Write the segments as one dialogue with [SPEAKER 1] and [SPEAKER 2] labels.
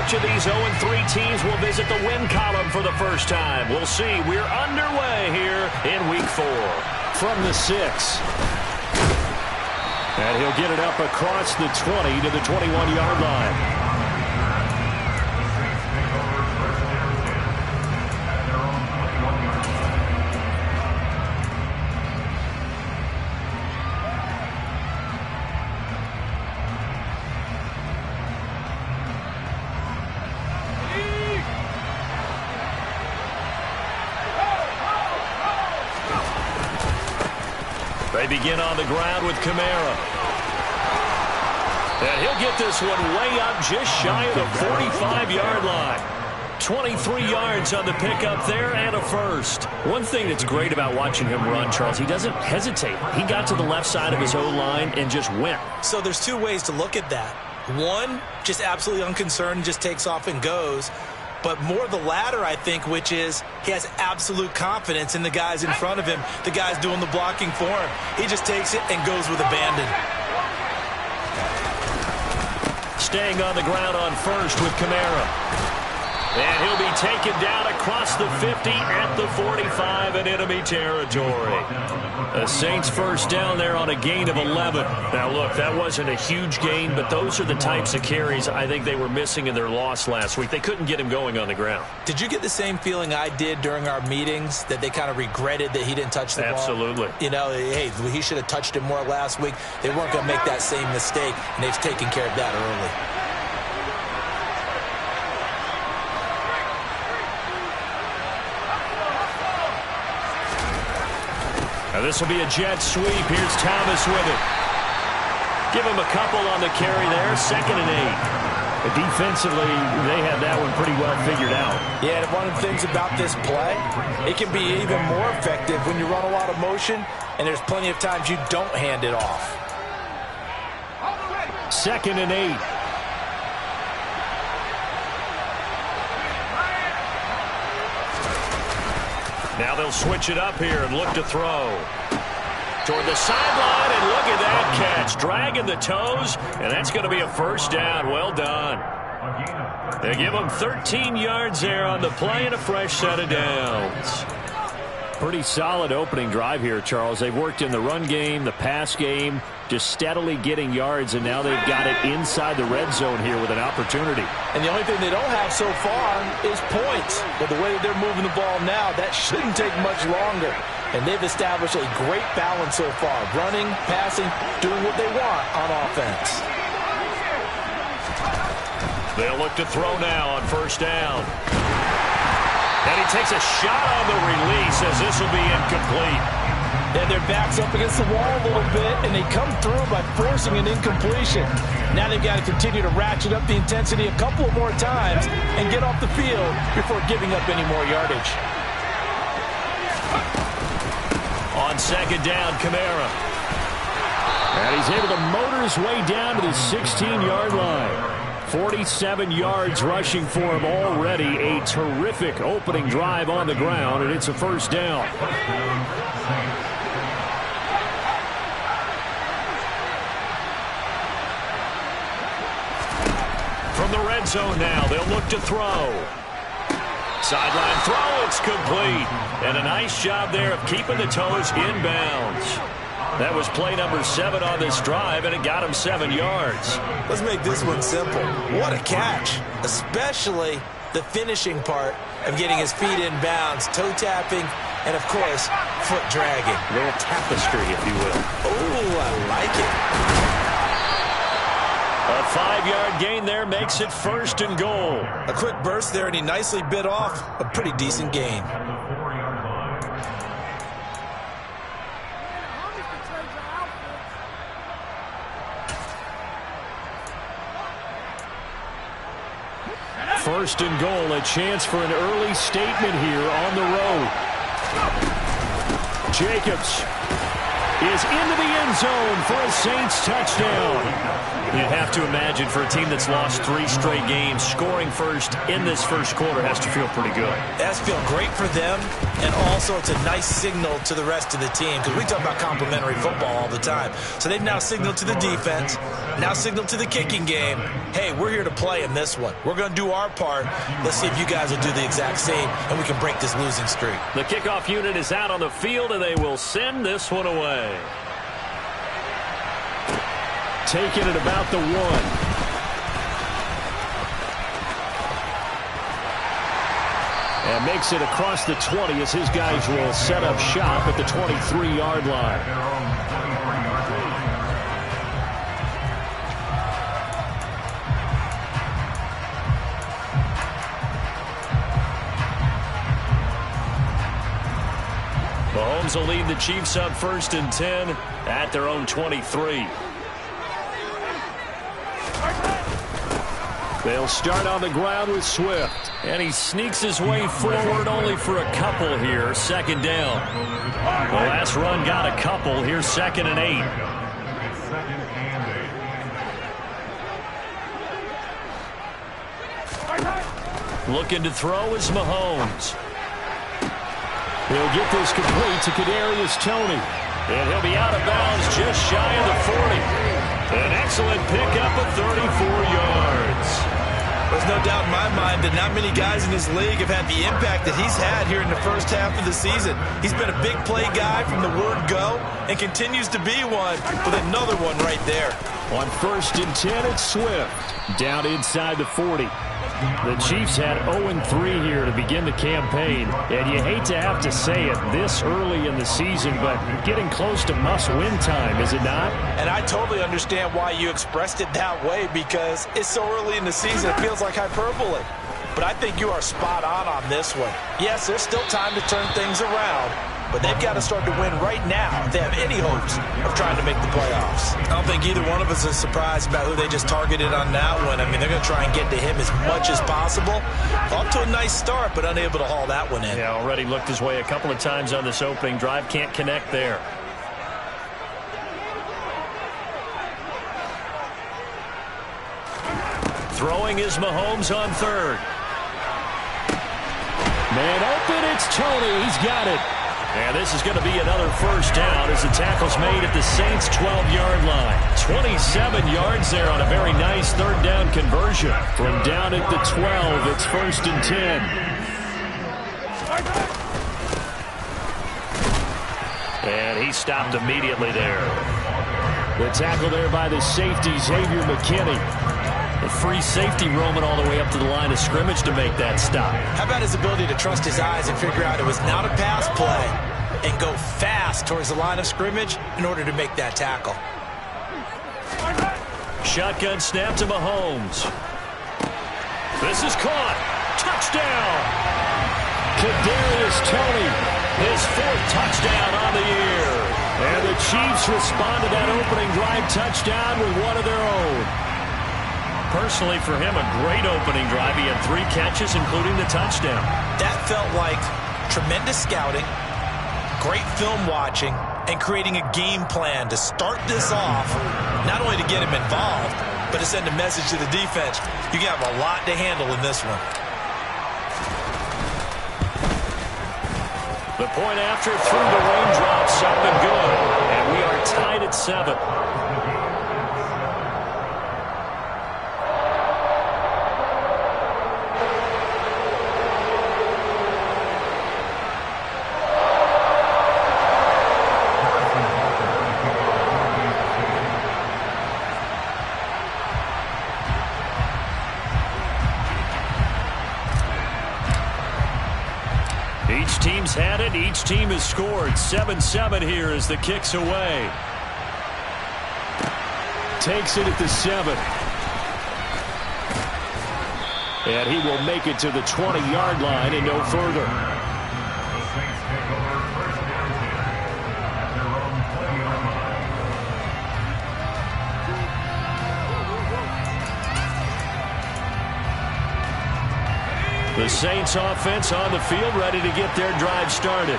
[SPEAKER 1] Which of these 0-3 teams will visit the win column for the first time? We'll see. We're underway here in Week 4.
[SPEAKER 2] From the 6. And he'll get it up across the 20 to the 21-yard line.
[SPEAKER 1] They begin on the ground with Kamara. And he'll get this one way up just shy of the 45-yard line. 23 yards on the pickup there and a first. One thing that's great about watching him run, Charles, he doesn't hesitate. He got to the left side of his O-line and just went.
[SPEAKER 3] So there's two ways to look at that. One, just absolutely unconcerned, just takes off and goes. But more the latter, I think, which is he has absolute confidence in the guys in front of him, the guys doing the blocking for him. He just takes it and goes with abandon.
[SPEAKER 1] Staying on the ground on first with Kamara. And he'll be taken down across the 50 at the 45 in enemy territory. The Saints first down there on a gain of 11. Now, look, that wasn't a huge gain, but those are the types of carries I think they were missing in their loss last week. They couldn't get him going on the ground.
[SPEAKER 3] Did you get the same feeling I did during our meetings, that they kind of regretted that he didn't touch the ball?
[SPEAKER 1] Absolutely.
[SPEAKER 3] You know, hey, he should have touched it more last week. They weren't going to make that same mistake, and they've taken care of that early.
[SPEAKER 1] Now this will be a jet sweep. Here's Thomas with it. Give him a couple on the carry there. 2nd and 8.
[SPEAKER 2] Defensively, they had that one pretty well figured out.
[SPEAKER 3] Yeah, and one of the things about this play, it can be even more effective when you run a lot of motion, and there's plenty of times you don't hand it off.
[SPEAKER 2] 2nd and 8.
[SPEAKER 1] Now they'll switch it up here and look to throw. Toward the sideline, and look at that catch. Dragging the toes, and that's going to be a first down. Well done. They give him 13 yards there on the play and a fresh set of downs.
[SPEAKER 2] Pretty solid opening drive here, Charles. They've worked in the run game, the pass game, just steadily getting yards, and now they've got it inside the red zone here with an opportunity.
[SPEAKER 3] And the only thing they don't have so far is points. But the way that they're moving the ball now, that shouldn't take much longer. And they've established a great balance so far. Running, passing, doing what they want on offense.
[SPEAKER 1] They'll look to throw now on first down. And he takes a shot on the release as this will be incomplete.
[SPEAKER 3] Yeah, their back's up against the wall a little bit, and they come through by forcing an incompletion. Now they've got to continue to ratchet up the intensity a couple more times and get off the field before giving up any more yardage.
[SPEAKER 1] On 2nd down, Kamara.
[SPEAKER 2] And he's able to motor his way down to the 16-yard line. 47 yards rushing for him already. A terrific opening drive on the ground, and it's a first down.
[SPEAKER 1] From the red zone now, they'll look to throw. Sideline throw, it's complete. And a nice job there of keeping the toes inbounds. That was play number 7 on this drive, and it got him 7 yards.
[SPEAKER 3] Let's make this one simple. What a catch, especially the finishing part of getting his feet in bounds, toe tapping, and, of course, foot dragging.
[SPEAKER 1] A little tapestry, if you will.
[SPEAKER 3] Oh, I like it.
[SPEAKER 1] A 5-yard gain there makes it 1st and goal.
[SPEAKER 3] A quick burst there, and he nicely bit off a pretty decent gain.
[SPEAKER 2] First and goal, a chance for an early statement here on the road. Jacobs is into the end zone for a Saints touchdown.
[SPEAKER 1] You'd have to imagine for a team that's lost 3 straight games, scoring first in this first quarter has to feel pretty good.
[SPEAKER 3] It has to feel great for them, and also it's a nice signal to the rest of the team, because we talk about complimentary football all the time. So they've now signaled to the defense, Now signal to the kicking game, hey, we're here to play in this one. We're going to do our part. Let's see if you guys will do the exact same, and we can break this losing streak.
[SPEAKER 1] The kickoff unit is out on the field, and they will send this one away.
[SPEAKER 2] Taking it about the 1. And makes it across the 20 as his guys will set up shop at the 23-yard line.
[SPEAKER 1] Mahomes will lead the Chiefs up 1st and 10 at their own 23.
[SPEAKER 2] They'll start on the ground with Swift.
[SPEAKER 1] And he sneaks his way forward only for a couple here. 2nd down. The last run got a couple. Here's 2nd and 8. Looking to throw is Mahomes.
[SPEAKER 2] He'll get this complete to Kadarius Toney.
[SPEAKER 1] And he'll be out of bounds just shy of the 40. An excellent pickup of 34 yards.
[SPEAKER 3] There's no doubt in my mind that not many guys in this league have had the impact that he's had here in the first half of the season. He's been a big play guy from the word go and continues to be one with another one right there.
[SPEAKER 2] On 1st and 10, it's Swift. Down inside the 40.
[SPEAKER 1] The Chiefs had 0-3 here to begin the campaign, and you hate to have to say it this early in the season, but getting close to must-win time, is it not?
[SPEAKER 3] And I totally understand why you expressed it that way, because it's so early in the season it feels like hyperbole. But I think you are spot on this one. Yes, there's still time to turn things around, but they've got to start to win right now if they have any hopes of trying to make the playoffs. I don't think either one of us is surprised about who they just targeted on that one. I mean, they're going to try and get to him as much as possible. Off to a nice start, but unable to haul that one in.
[SPEAKER 1] Yeah, already looked his way a couple of times on this opening drive. Can't connect there. Throwing is Mahomes on 3rd.
[SPEAKER 2] Man open, it's Toney. He's got it.
[SPEAKER 1] And this is going to be another 1st down as the tackle's made at the Saints' 12-yard line. 27 yards there on a very nice 3rd down conversion.
[SPEAKER 2] From down at the 12, it's 1st and 10.
[SPEAKER 1] And he stopped immediately there.
[SPEAKER 2] The tackle there by the safety, Xavier McKinney.
[SPEAKER 1] The free safety roaming all the way up to the line of scrimmage to make that stop.
[SPEAKER 3] How about his ability to trust his eyes and figure out it was not a pass play and go fast towards the line of scrimmage in order to make that tackle.
[SPEAKER 1] Shotgun snap to Mahomes. This is caught. Touchdown.
[SPEAKER 2] Kadarius Toney.
[SPEAKER 1] His 4th touchdown on the year.
[SPEAKER 2] And the Chiefs respond to that opening drive touchdown with one of their own.
[SPEAKER 1] Personally, for him, a great opening drive. He had 3 catches, including the touchdown.
[SPEAKER 3] That felt like tremendous scouting, great film watching, and creating a game plan to start this off, not only to get him involved, but to send a message to the defense. You have a lot to handle in this one.
[SPEAKER 1] The point after through the raindrops, up and good. And we are tied at 7. Each team's had it. Each team has scored. 7-7 here as the kick's away.
[SPEAKER 2] Takes it at the 7. And he will make it to the 20-yard line and no further.
[SPEAKER 1] The Saints offense on the field, ready to get their drive started.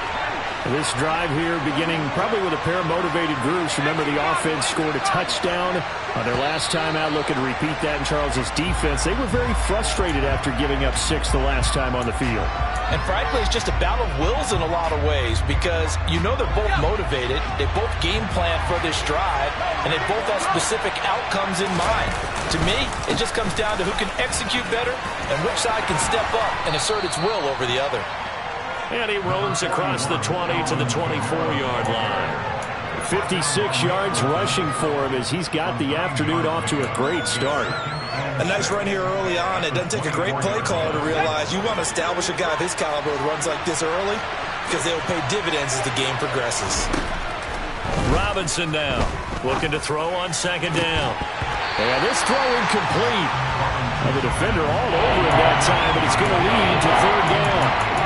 [SPEAKER 2] This drive here beginning probably with a pair of motivated groups. Remember, the offense scored a touchdown on their last time out. Looking to repeat that in Charles's defense. They were very frustrated after giving up 6 the last time on the field.
[SPEAKER 3] And frankly, it's just a battle of wills in a lot of ways because you know they're both motivated. They both game plan for this drive, and they both have specific outcomes in mind. To me, it just comes down to who can execute better and which side can step up and assert its will over the other.
[SPEAKER 1] And he roams across the 20 to the 24-yard line.
[SPEAKER 2] 56 yards rushing for him as he's got the afternoon off to a great start.
[SPEAKER 3] A nice run here early on. It doesn't take a great play caller to realize you want to establish a guy of his caliber who runs like this early because they'll pay dividends as the game progresses.
[SPEAKER 1] Robinson now looking to throw on second down.
[SPEAKER 2] And this throw incomplete. And the defender all over him that time, but it's going to lead to third down.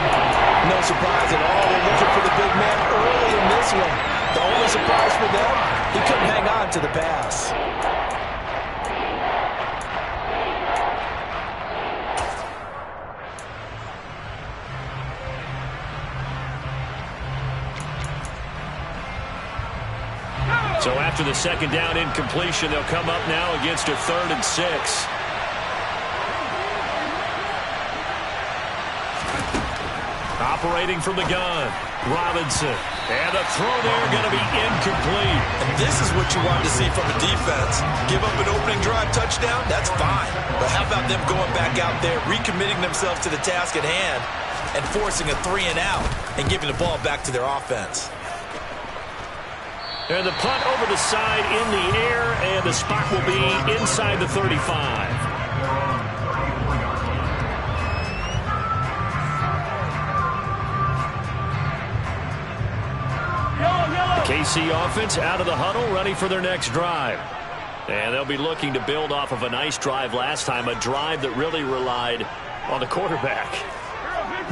[SPEAKER 3] No surprise at all. They're looking for the big man early in this one. The only surprise for them, he couldn't hang on to the pass.
[SPEAKER 1] So after the second down incompletion, they'll come up now against a 3rd and 6. Operating from the gun, Robinson. And the throw there going to be incomplete.
[SPEAKER 3] And this is what you wanted to see from a defense. Give up an opening drive touchdown, that's fine. But how about them going back out there, recommitting themselves to the task at hand, and forcing a 3-and-out and giving the ball back to their offense.
[SPEAKER 1] And the punt over the side in the air, and the spot will be inside the 35. KC offense out of the huddle, ready for their next drive. And they'll be looking to build off of a nice drive last time, a drive that really relied on the quarterback.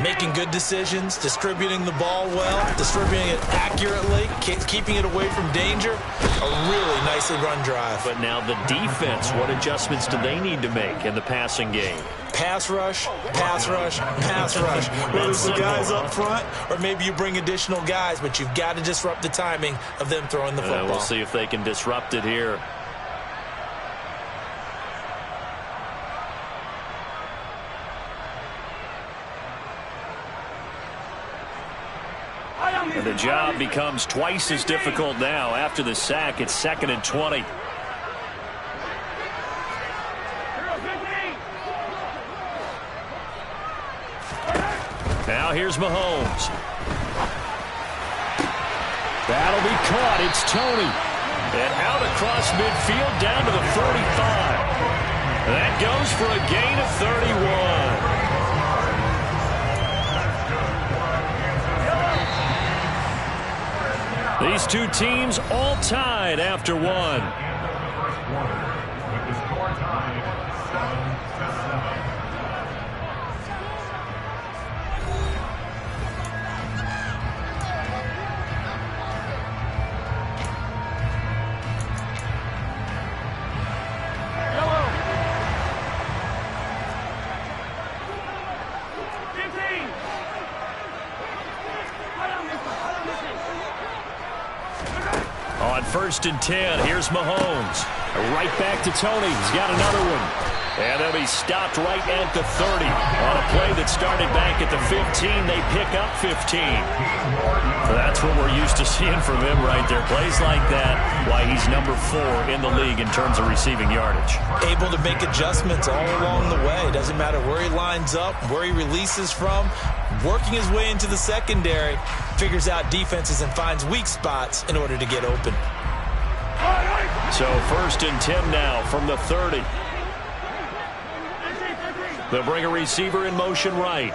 [SPEAKER 3] Making good decisions, distributing the ball well, distributing it accurately, keeping it away from danger. A really nicely run drive.
[SPEAKER 1] But now the defense, what adjustments do they need to make in the passing game?
[SPEAKER 3] Pass rush, pass rush, pass rush. Whether it's the guys up front or maybe you bring additional guys, but you've got to disrupt the timing of them throwing the football.
[SPEAKER 1] We'll see if they can disrupt it here. And the job becomes twice as difficult now. After the sack, it's 2nd and 20. Now here's Mahomes.
[SPEAKER 2] That'll be caught. It's Tony.
[SPEAKER 1] And out across midfield down to the 45. That goes for a gain of 31. These two teams all tied after one. On 1st and 10, here's Mahomes.
[SPEAKER 2] Right back to Tony. He's got another one.
[SPEAKER 1] And they'll be stopped right at the 30. On a play that started back at the 15, they pick up 15. That's what we're used to seeing from him right there. Plays like that, why he's number 4 in the league in terms of receiving yardage.
[SPEAKER 3] Able to make adjustments all along the way. Doesn't matter where he lines up, where he releases from. Working his way into the secondary, figures out defenses and finds weak spots in order to get open.
[SPEAKER 1] So 1st and 10 now from the 30. They'll bring a receiver in motion right.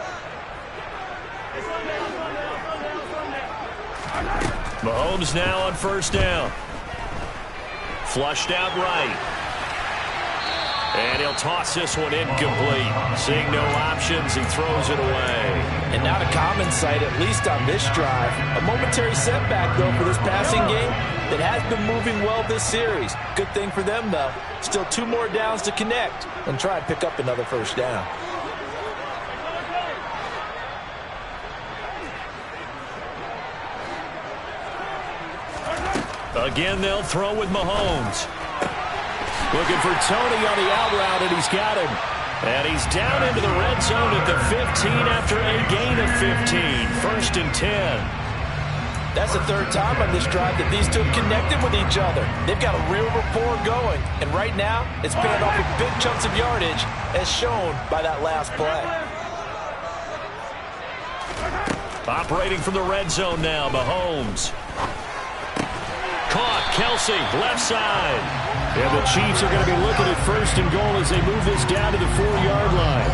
[SPEAKER 1] Mahomes now on 1st down. Flushed out right. And he'll toss this one incomplete. Seeing no options, he throws it away.
[SPEAKER 3] And not a common sight, at least on this drive. A momentary setback, though, for this passing game that has been moving well this series. Good thing for them, though. Still 2 more downs to connect and try and pick up another 1st down.
[SPEAKER 1] Again, they'll throw with Mahomes. Looking for Tony on the out route, and he's got him. And he's down into the red zone at the 15 after a gain of 15. First and 10.
[SPEAKER 3] That's the third time on this drive that these two have connected with each other. They've got a real rapport going. And right now, it's paying off with big chunks of yardage, as shown by that last play.
[SPEAKER 1] Operating from the red zone now, Mahomes. Caught, Kelsey, left side.
[SPEAKER 2] And the Chiefs are going to be looking at first and goal as they move this down to the 4-yard line.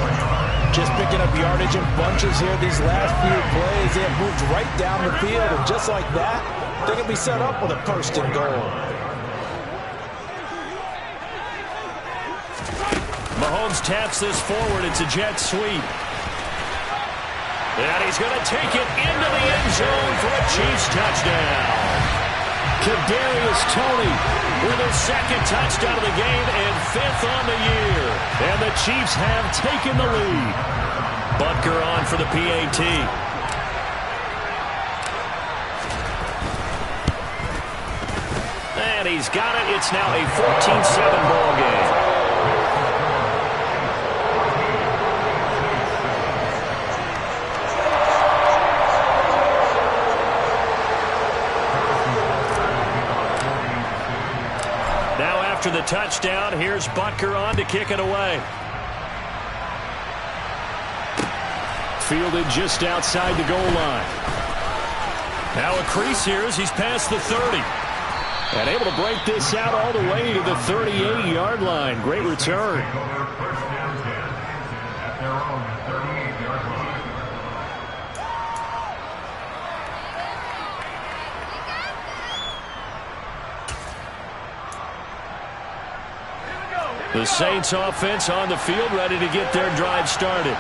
[SPEAKER 3] Just picking up yardage in bunches here these last few plays. They have moved right down the field, and just like that, they're going to be set up with a first and goal.
[SPEAKER 1] Mahomes taps this forward. It's a jet sweep. And he's going to take it into the end zone for a Chiefs touchdown. Kadarius Toney with his second touchdown of the game and 5th on the year. And the Chiefs have taken the lead. Butker on for the PAT. And he's got it. It's now a 14-7 ball game. After the touchdown, here's Butker on to kick it away.
[SPEAKER 2] Fielded just outside the goal line.
[SPEAKER 1] Now a crease here as he's past the 30.
[SPEAKER 2] And able to break this out all the way to the 38-yard line. Great return.
[SPEAKER 1] The Saints offense on the field, ready to get their drive started.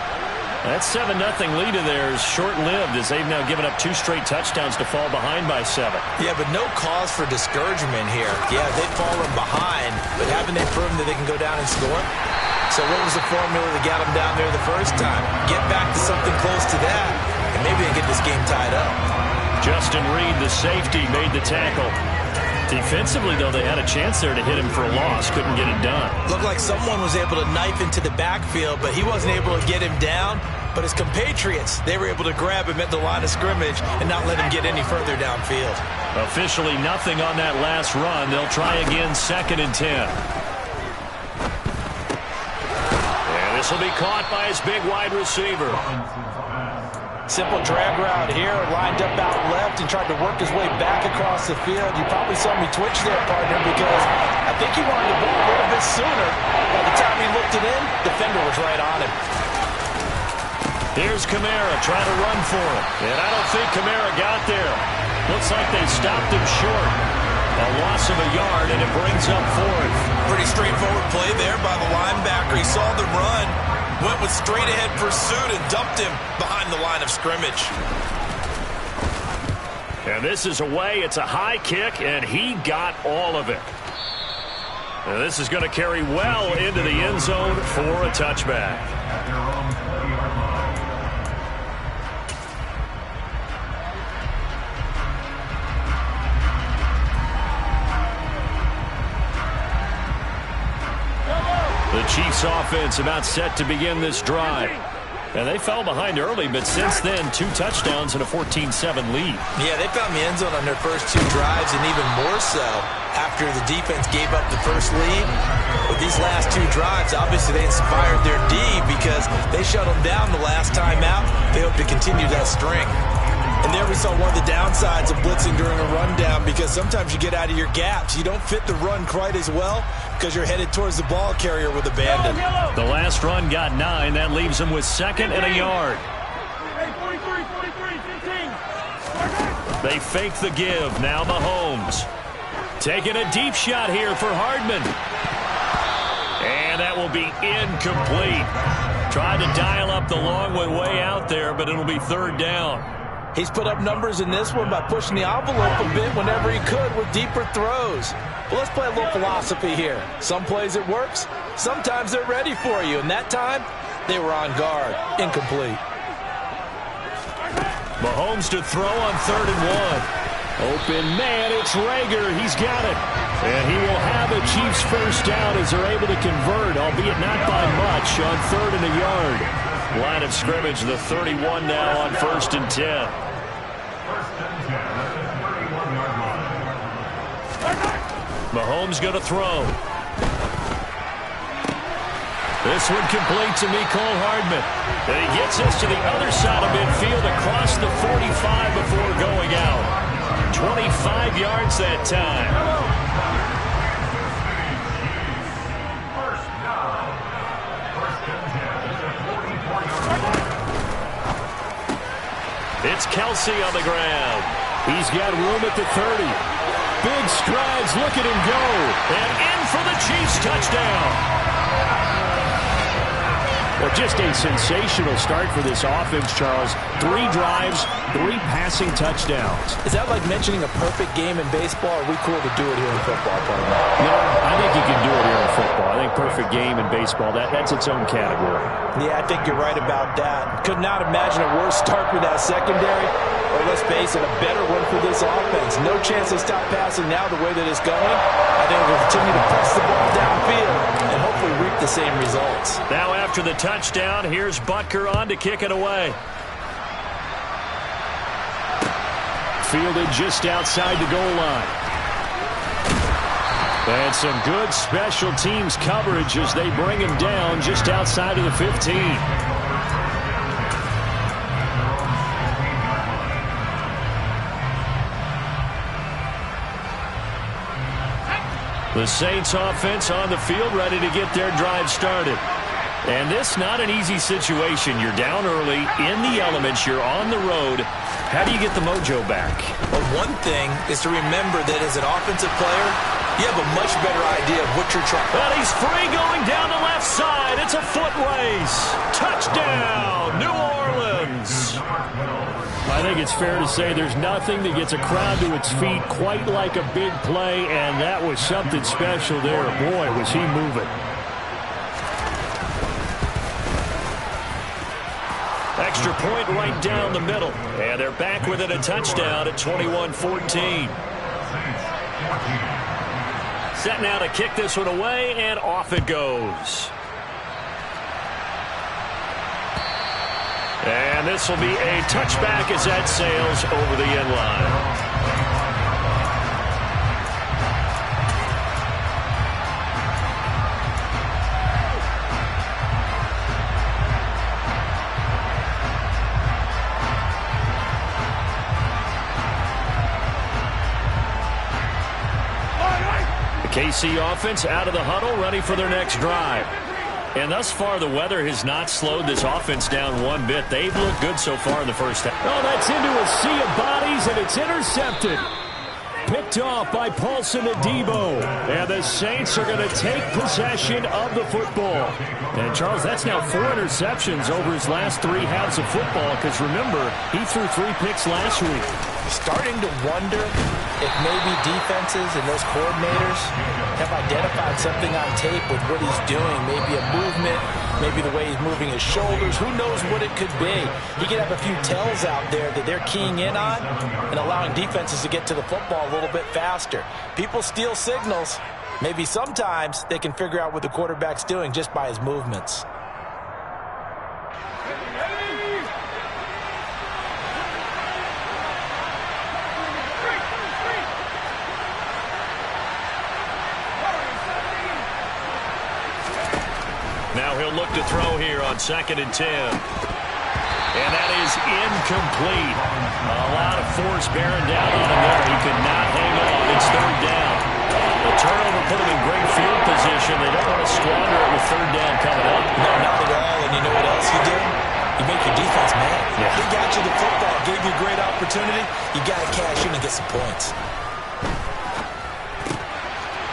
[SPEAKER 1] That 7-0 lead of theirs short-lived as they've now given up 2 straight touchdowns to fall behind by 7.
[SPEAKER 3] Yeah, but no cause for discouragement here. Yeah, they've fallen behind, but haven't they proven that they can go down and score? So what was the formula that got them down there the first time? Get back to something close to that, and maybe they get this game tied up.
[SPEAKER 1] Justin Reed, the safety, made the tackle. Defensively, though, they had a chance there to hit him for a loss. Couldn't get it done.
[SPEAKER 3] Looked like someone was able to knife into the backfield, but he wasn't able to get him down. But his compatriots, they were able to grab him at the line of scrimmage and not let him get any further downfield.
[SPEAKER 1] Officially nothing on that last run. They'll try again, 2nd and 10. And this will be caught by his big wide receiver.
[SPEAKER 3] Simple drag route here, lined up out left and tried to work his way back across the field. You probably saw me twitch there, partner, because I think he wanted the ball a little bit sooner. By the time he looked it in, the defender was right on him.
[SPEAKER 1] Here's Kamara trying to run for him. And I don't think Kamara got there. Looks like they stopped him short. A loss of a yard, and it brings up 4th.
[SPEAKER 3] Pretty straightforward play there by the linebacker. He saw the run, went with straight-ahead pursuit, and dumped him behind the line of scrimmage.
[SPEAKER 1] And this is away. It's a high kick, and he got all of it. And this is going to carry well into the end zone for a touchback. The Chiefs offense about set to begin this drive. And they fell behind early, but since then, 2 touchdowns and a 14-7 lead.
[SPEAKER 3] Yeah, they found the end zone on their first 2 drives, and even more so after the defense gave up the first lead. With these last 2 drives, obviously they inspired their D because they shut them down the last time out. They hope to continue that string. And there we saw one of the downsides of blitzing during a rundown, because sometimes you get out of your gaps. You don't fit the run quite as well because you're headed towards the ball carrier with abandon.
[SPEAKER 1] The last run got 9. That leaves them with 2nd and a yard. They fake the give. Now Mahomes. Taking a deep shot here for Hardman. And that will be incomplete. Tried to dial up the long way out there, but it'll be 3rd down.
[SPEAKER 3] He's put up numbers in this one by pushing the envelope a bit whenever he could with deeper throws. But let's play a little philosophy here. Some plays it works, sometimes they're ready for you. And that time, they were on guard. Incomplete.
[SPEAKER 1] Mahomes to throw on 3rd and 1.
[SPEAKER 2] Open man, it's Rager. He's got it. And he will have a Chiefs first down as they're able to convert, albeit not by much, on 3rd and a yard.
[SPEAKER 1] Line of scrimmage, the 31 now on 1st and 10. Mahomes going to throw. This one complete to Mecole Hardman. And he gets us to the other side of midfield across the 45 before going out. 25 yards that time. It's Kelsey on the ground.
[SPEAKER 2] He's got room at the 30. Big strides, look at him go.
[SPEAKER 1] And in for the Chiefs touchdown.
[SPEAKER 2] Well, just a sensational start for this offense, Charles. 3 drives, 3 passing touchdowns.
[SPEAKER 3] Is that like mentioning a perfect game in baseball? Or are we cool to do it here in football, partner?
[SPEAKER 2] You know, I think you can do it here in football. I think perfect game in baseball, that's its own category.
[SPEAKER 3] Yeah, I think you're right about that. Could not imagine a worse start for that secondary. Or let's face it, a better one for this offense. No chance they stop passing now the way that it's going. I think we'll continue to press the ball downfield and hopefully reap the same results.
[SPEAKER 1] Now after the touchdown, here's Butker on to kick it away.
[SPEAKER 2] Fielded just outside the goal line. And some good special teams coverage as they bring him down just outside of the 15.
[SPEAKER 1] The Saints offense on the field ready to get their drive started. And this not an easy situation. You're down early, in the elements, you're on the road. How do you get the mojo back?
[SPEAKER 3] Well, one thing is to remember that as an offensive player, you have a much better idea of what you're trying.
[SPEAKER 1] But he's free going down the left side. It's a foot race. Touchdown, New Orleans.
[SPEAKER 2] I think it's fair to say there's nothing that gets a crowd to its feet quite like a big play, and that was something special there. Boy, was he moving.
[SPEAKER 1] Extra point right down the middle. And they're back within a touchdown at 21-14. Set now to kick this one away, and off it goes. And this will be a touchback as that sails over the end line. The KC offense out of the huddle, ready for their next drive. And thus far, the weather has not slowed this offense down one bit. They've looked good so far in the first half.
[SPEAKER 2] Oh, that's into a sea of bodies, and it's intercepted. Picked off by Paulson Adebo. And the Saints are going to take possession of the football. And, Charles, that's now 4 interceptions over his last 3 halves of football, because, remember, he threw 3 picks last week.
[SPEAKER 3] Starting to wonder if maybe defenses and those coordinators have identified something on tape with what he's doing. Maybe a movement, maybe the way he's moving his shoulders. Who knows what it could be? He could have a few tells out there that they're keying in on and allowing defenses to get to the football a little bit faster. People steal signals. Maybe sometimes they can figure out what the quarterback's doing just by his movements.
[SPEAKER 1] Now he'll look to throw here on 2nd and 10. And that is incomplete. A lot of force bearing down on him there. He could not hang on. It's 3rd down. The turnover put him in great field position. They don't want to squander it with 3rd down coming up.
[SPEAKER 3] No, not at all. And you know what else you do? You make your defense mad.
[SPEAKER 1] Yeah.
[SPEAKER 3] He got you the football, gave you a great opportunity. You got to cash in and get some points.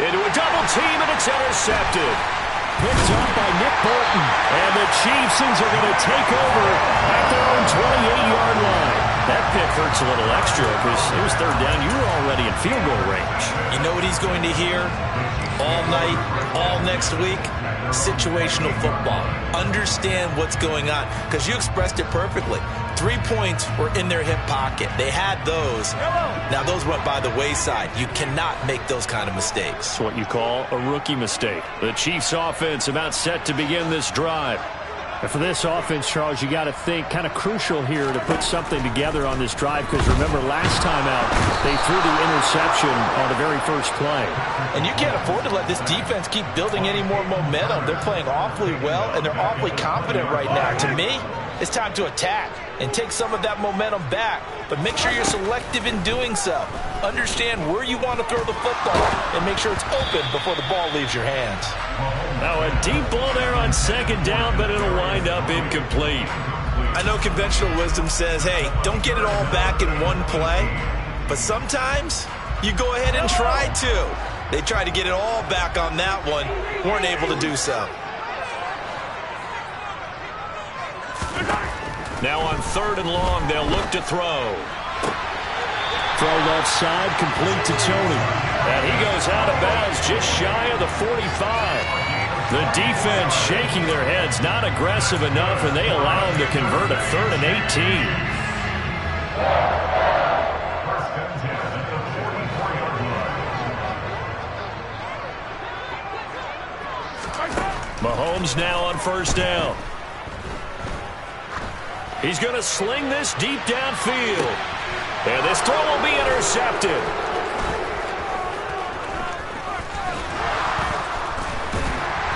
[SPEAKER 1] Into a double team, and it's intercepted.
[SPEAKER 2] Picked up by Nick Bolton. And the Chiefs are going to take over at their own 28-yard line.
[SPEAKER 1] That pick hurts a little extra because it was 3rd down. You were already in field goal range.
[SPEAKER 3] You know what he's going to hear all night, all next week? Situational football. Understand what's going on, because you expressed it perfectly. 3 points were in their hip pocket. They had those. Now, those went by the wayside. You cannot make those kind of mistakes.
[SPEAKER 2] It's what you call a rookie mistake.
[SPEAKER 1] The Chiefs offense about set to begin this drive.
[SPEAKER 2] And for this offense, Charles, you got to think kind of crucial here to put something together on this drive, because remember last time out they threw the interception on the very first play.
[SPEAKER 3] And you can't afford to let this defense keep building any more momentum. They're playing awfully well, and they're awfully confident right now. To me, it's time to attack and take some of that momentum back, but make sure you're selective in doing so. Understand where you want to throw the football and make sure it's open before the ball leaves your hands.
[SPEAKER 1] Now a deep ball there on second down, but it'll wind up incomplete.
[SPEAKER 3] I know conventional wisdom says, hey, don't get it all back in one play, but sometimes you go ahead and try to. They tried to get it all back on that one, weren't able to do so.
[SPEAKER 1] Now on 3rd and long, they'll look to throw.
[SPEAKER 2] Throw left side, complete to Tony.
[SPEAKER 1] And he goes out of bounds just shy of the 45. The defense shaking their heads, not aggressive enough, and they allow him to convert a 3rd and 18. Mahomes now on 1st down. He's going to sling this deep downfield. And this throw will be intercepted.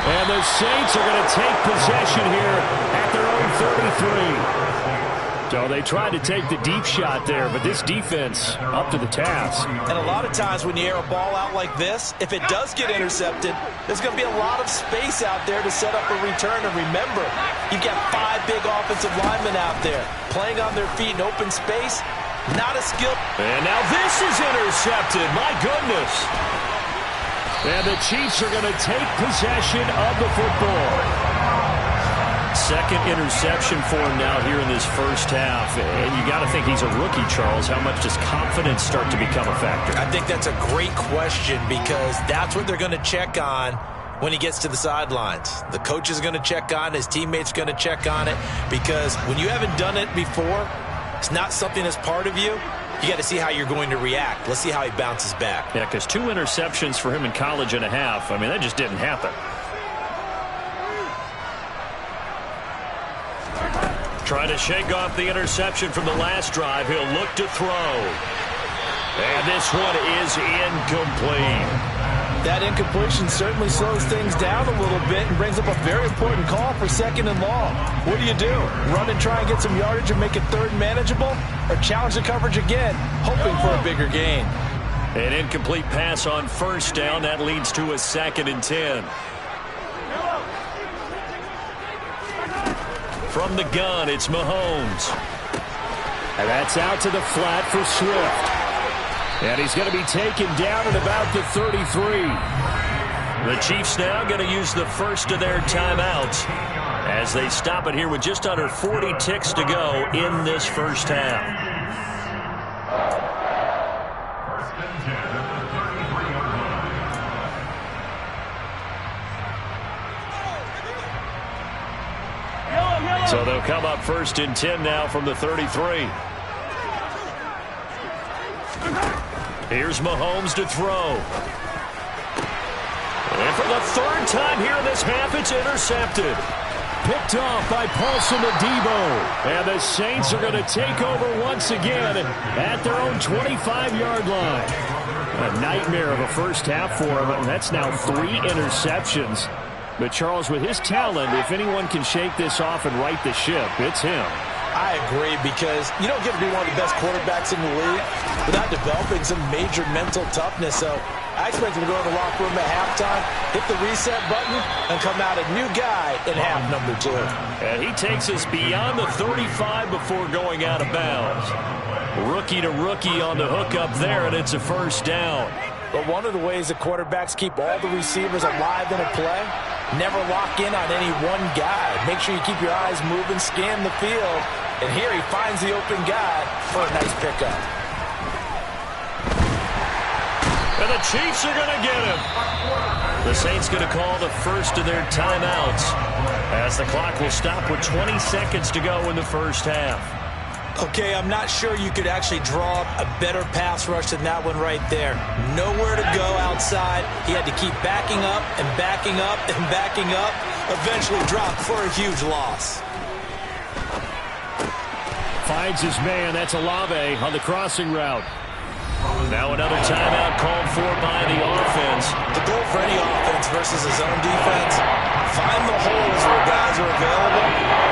[SPEAKER 2] And the Saints are going to take possession here at their own 33. So they tried to take the deep shot there, but this defense up to the task.
[SPEAKER 3] And a lot of times when you air a ball out like this, if it does get intercepted, there's going to be a lot of space out there to set up a return. And remember, you've got 5 big offensive linemen out there playing on their feet in open space. Not a skill.
[SPEAKER 1] And now this is intercepted. My goodness.
[SPEAKER 2] And the Chiefs are going to take possession of the football.
[SPEAKER 1] Second interception for him now here in this first half. And you got to think he's a rookie, Charles. How much does confidence start to become a factor?
[SPEAKER 3] I think that's a great question, because that's what they're going to check on when he gets to the sidelines. The coach is going to check on, his teammates going to check on it, because when you haven't done it before, it's not something that's part of you. You got to see how you're going to react. Let's see how he bounces back.
[SPEAKER 1] Yeah, because 2 interceptions for him in college and a half. I mean, that just didn't happen. Trying to shake off the interception from the last drive. He'll look to throw. And this one is incomplete.
[SPEAKER 3] That incompletion certainly slows things down a little bit and brings up a very important call for 2nd and long. What do? Run and try and get some yardage and make it 3rd manageable? Or challenge the coverage again, hoping for a bigger gain?
[SPEAKER 1] An incomplete pass on 1st down. That leads to a 2nd and 10. From the gun, it's Mahomes.
[SPEAKER 2] And that's out to the flat for Swift. And he's going to be taken down at about the 33.
[SPEAKER 1] The Chiefs now going to use the first of their timeouts as they stop it here with just under 40 ticks to go in this first half. So they'll come up 1st and 10 now from the 33. Here's Mahomes to throw. And for the 3rd time here in this half, it's intercepted.
[SPEAKER 2] Picked off by Paulson Adebo. And the Saints are going to take over once again at their own 25-yard line. A nightmare of a first half for him, and that's now 3 interceptions. But, Charles, with his talent, if anyone can shake this off and right the ship, it's him.
[SPEAKER 3] I agree, because you don't get to be one of the best quarterbacks in the league without developing some major mental toughness. So I expect him to go in the locker room at halftime, hit the reset button, and come out a new guy in half number 2.
[SPEAKER 1] And he takes us beyond the 35 before going out of bounds. Rookie to rookie on the hook up there, and it's a 1st down.
[SPEAKER 3] But one of the ways that quarterbacks keep all the receivers alive in a play, never lock in on any one guy. Make sure you keep your eyes moving, scan the field. And here he finds the open guy for a nice pickup.
[SPEAKER 1] And the Chiefs are going to get him. The Saints going to call the first of their timeouts as the clock will stop with 20 seconds to go in the first half.
[SPEAKER 3] Okay, I'm not sure you could actually draw up a better pass rush than that one right there. Nowhere to go outside. He had to keep backing up and backing up and backing up. Eventually dropped for a huge loss.
[SPEAKER 2] Finds his man. That's Olave on the crossing route.
[SPEAKER 1] Now another timeout called for by the offense.
[SPEAKER 3] The goal for any offense versus his own defense, find the holes where guys are available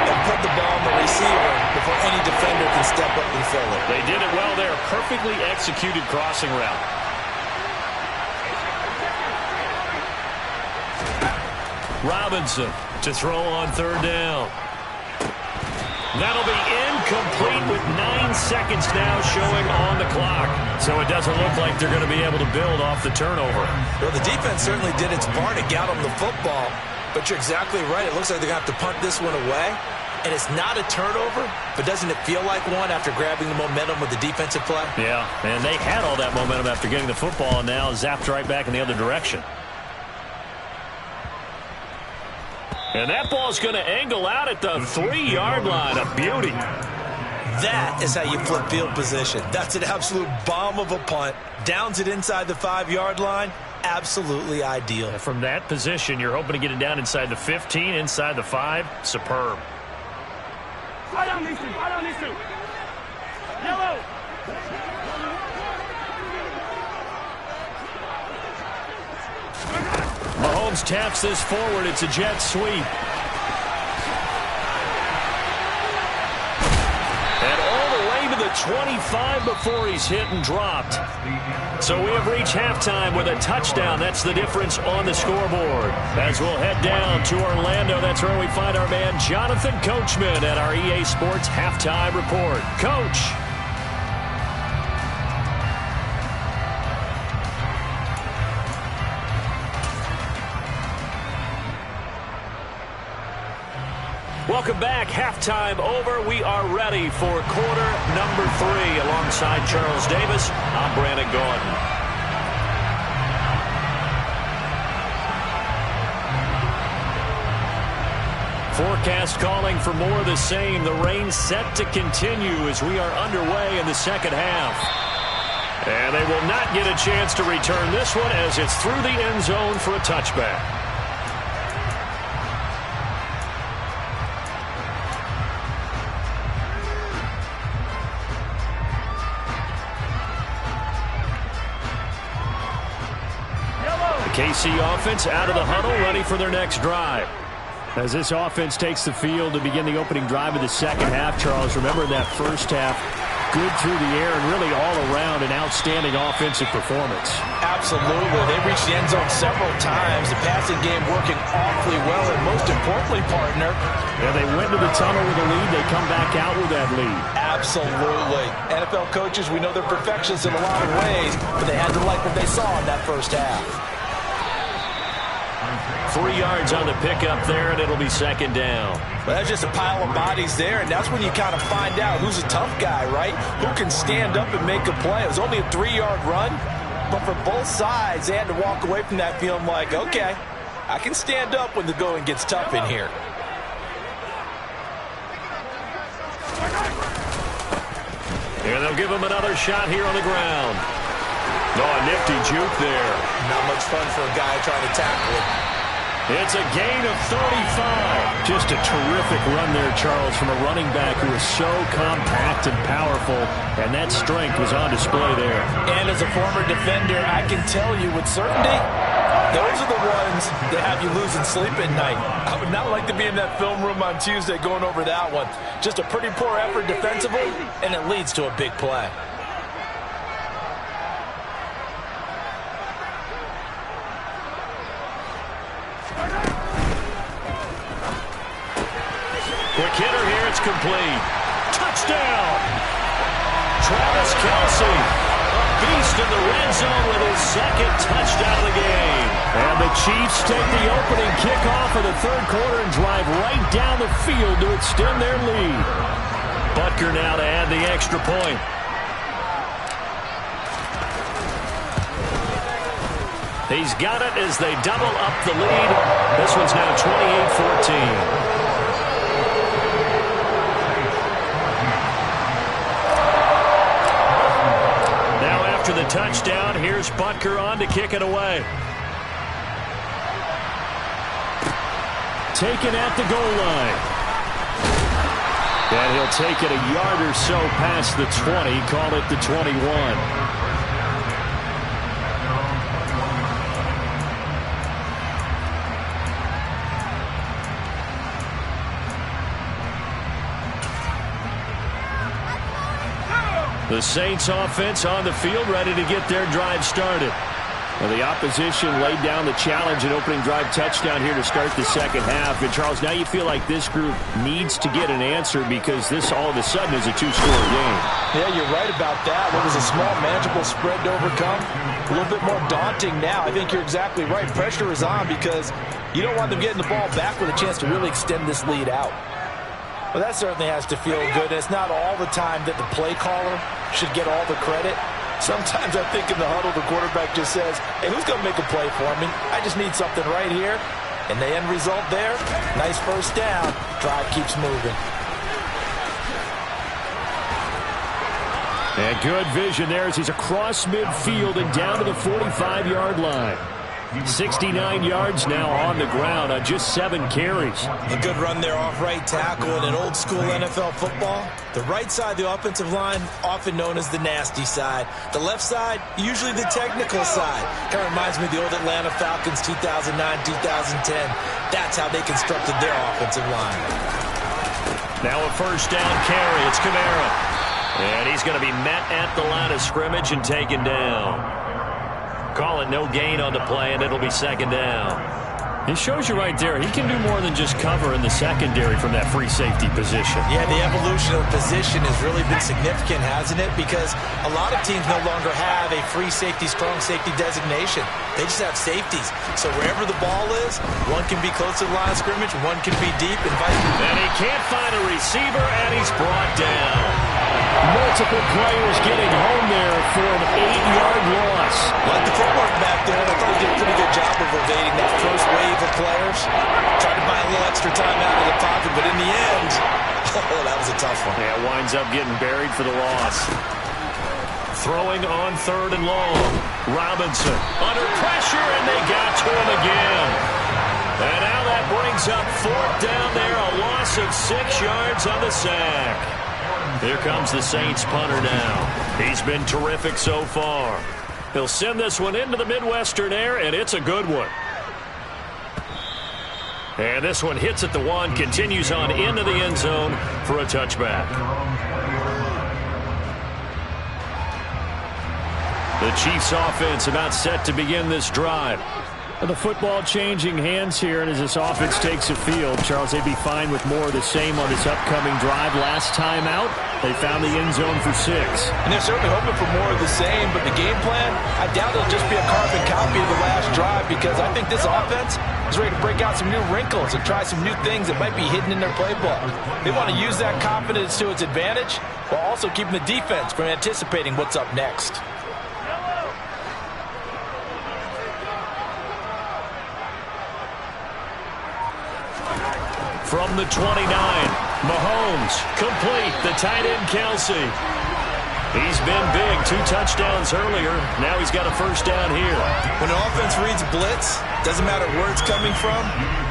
[SPEAKER 3] and put the ball on the receiver before any defender can step up and fill it.
[SPEAKER 1] They did it well there. Perfectly executed crossing route. Robinson to throw on third down. That'll be incomplete with 9 seconds now showing on the clock. So it doesn't look like they're going to be able to build off the turnover.
[SPEAKER 3] Well, the defense certainly did its part to get them the football. But you're exactly right. It looks like they're going to have to punt this one away. And it's not a turnover, but doesn't it feel like one after grabbing the momentum with the defensive play?
[SPEAKER 1] Yeah, and they had all that momentum after getting the football and now zapped right back in the other direction. And that ball's going to angle out at the 3-yard line. A beauty.
[SPEAKER 3] That is how you flip field position. That's an absolute bomb of a punt. Downs it inside the 5-yard line. Absolutely ideal.
[SPEAKER 1] From that position, you're hoping to get it down inside the 15, inside the 5. Superb.
[SPEAKER 4] Yellow.
[SPEAKER 1] Mahomes taps this forward. It's a jet sweep. And all the way to the 25 before he's hit and dropped. So we have reached halftime with a touchdown. That's the difference on the scoreboard. As we'll head down to Orlando, that's where we find our man Jonathan Coachman at our EA Sports Halftime Report. Coach. Welcome back. Halftime over. We are ready for quarter number 3. Alongside Charles Davis, I'm Brandon Gaudin. Forecast calling for more of the same. The rain set to continue as we are underway in the second half. And they will not get a chance to return this one as it's through the end zone for a touchback. KC offense out of the huddle, ready for their next drive. As this offense takes the field to begin the opening drive of the second half, Charles, remember that first half, good through the air and really all around an outstanding offensive performance.
[SPEAKER 3] Absolutely. They reached the end zone several times. The passing game working awfully well, and most importantly, partner.
[SPEAKER 2] Yeah, they went to the tunnel with a lead. They come back out with that lead.
[SPEAKER 3] Absolutely. NFL coaches, we know they're perfectionists in a lot of ways, but they had to like what they saw in that first half.
[SPEAKER 1] 3 yards on the pickup there, and it'll be second down.
[SPEAKER 3] Well, that's just a pile of bodies there, and that's when you kind of find out who's a tough guy, right? Who can stand up and make a play. It was only a 3-yard run, but for both sides, they had to walk away from that feeling like, okay, I can stand up when the going gets tough in here.
[SPEAKER 1] And they'll give him another shot here on the ground. Oh, a nifty juke there.
[SPEAKER 3] Not much fun for a guy trying to tackle it.
[SPEAKER 1] It's a gain of 35.
[SPEAKER 2] Just a terrific run there, Charles, from a running back who is so compact and powerful, and that strength was on display there.
[SPEAKER 3] And as a former defender, I can tell you with certainty, those are the ones that have you losing sleep at night. I would not like to be in that film room on Tuesday going over that one. Just a pretty poor effort defensively, and it leads to a big play.
[SPEAKER 1] Quick hitter here, it's complete. Touchdown! Travis Kelce, a beast in the red zone with his second touchdown of the game.
[SPEAKER 2] And the Chiefs take the opening kickoff of the third quarter and drive right down the field to extend their lead.
[SPEAKER 1] Butker now to add the extra point. He's got it as they double up the lead. This one's now 28-14. touchdown. Here's Butker on to kick it away. Taken at the goal line. And he'll take it a yard or so past the 20. Call it the 21. The Saints offense on the field, ready to get their drive started. Well, the opposition laid down the challenge and opening drive touchdown here to start the second half. And, Charles, now you feel like this group needs to get an answer because this all of a sudden is a two-score game.
[SPEAKER 4] Yeah, you're right about that. What was a small, manageable spread to overcome, a little bit more daunting now. I think you're exactly right. Pressure is on because you don't want them getting the ball back with a chance to really extend this lead out. Well, that certainly has to feel good. It's not all the time that the play caller should get all the credit. Sometimes I think in the huddle, the quarterback just says, hey, who's going to make a play for me? I just need something right here. And the end result there, nice first down. Drive keeps moving.
[SPEAKER 2] And good vision there as he's across midfield and down to the 45-yard line. 69 yards now on the ground on just 7 carries.
[SPEAKER 3] A good run there off right tackle in an old school NFL football. The right side, the offensive line, often known as the nasty side. The left side, usually the technical side. Kind of reminds me of the old Atlanta Falcons 2009, 2010. That's how they constructed their offensive line.
[SPEAKER 1] Now a first down carry. It's Kamara. And he's going to be met at the line of scrimmage and taken down. Call it no gain on the play, and it'll be second down. It shows you right there, he can do more than just cover in the secondary from that free safety position.
[SPEAKER 3] Yeah, the evolution of position has really been significant, hasn't it? Because a lot of teams no longer have a free safety, strong safety designation. They just have safeties. So wherever the ball is, one can be close to the line of scrimmage, one can be deep, and vice versa.
[SPEAKER 1] And he can't find a receiver, and he's brought down.
[SPEAKER 2] Multiple players getting home there for an 8-yard loss.
[SPEAKER 3] Like the footwork back there, I thought he did a pretty good job of evading that first wave of players. Tried to buy a little extra time out of the pocket, but in the end, oh, that was a tough one.
[SPEAKER 1] Yeah, winds up getting buried for the loss. Throwing on 3rd and long. Robinson under pressure, and they got to him again. And now that brings up 4th down there, a loss of 6 yards on the sack. Here comes the Saints punter now. He's been terrific so far. He'll send this one into the Midwestern air, and it's a good one. And this one hits at the 1, continues on into the end zone for a touchback. The Chiefs offense about set to begin this drive. The football changing hands here, and as this offense takes the field, Charles, they'd be fine with more of the same on this upcoming drive. Last time out, they found the end zone for 6.
[SPEAKER 4] And they're certainly hoping for more of the same, but the game plan, I doubt it'll just be a carbon copy of the last drive because I think this offense is ready to break out some new wrinkles and try some new things that might be hidden in their playbook. They want to use that confidence to its advantage while also keeping the defense from anticipating what's up next.
[SPEAKER 1] From the 29, Mahomes, complete, the tight end Kelsey. He's been big, 2 touchdowns earlier. Now he's got a first down here.
[SPEAKER 3] When an offense reads blitz, doesn't matter where it's coming from,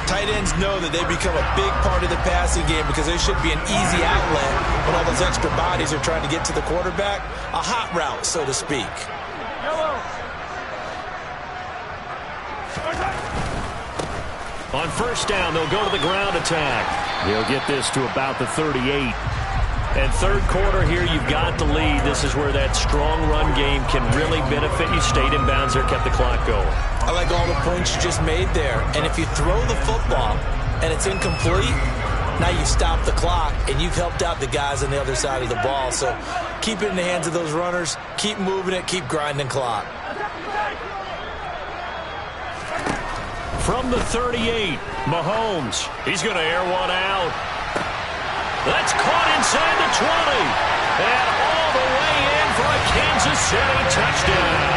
[SPEAKER 3] tight ends know that they become a big part of the passing game because they should be an easy outlet when all those extra bodies are trying to get to the quarterback. A hot route, so to speak.
[SPEAKER 1] On first down, they'll go to the ground attack.
[SPEAKER 2] He'll get this to about the 38.
[SPEAKER 1] And 3rd quarter here, you've got the lead. This is where that strong run game can really benefit you. Stayed in bounds there, kept the clock going.
[SPEAKER 3] I like all the points you just made there. And if you throw the football and it's incomplete, now you stop the clock and you've helped out the guys on the other side of the ball. So keep it in the hands of those runners. Keep moving it. Keep grinding clock.
[SPEAKER 1] From the 38, Mahomes. He's going to air one out. That's caught inside the 20. And all the way in for a Kansas City touchdown.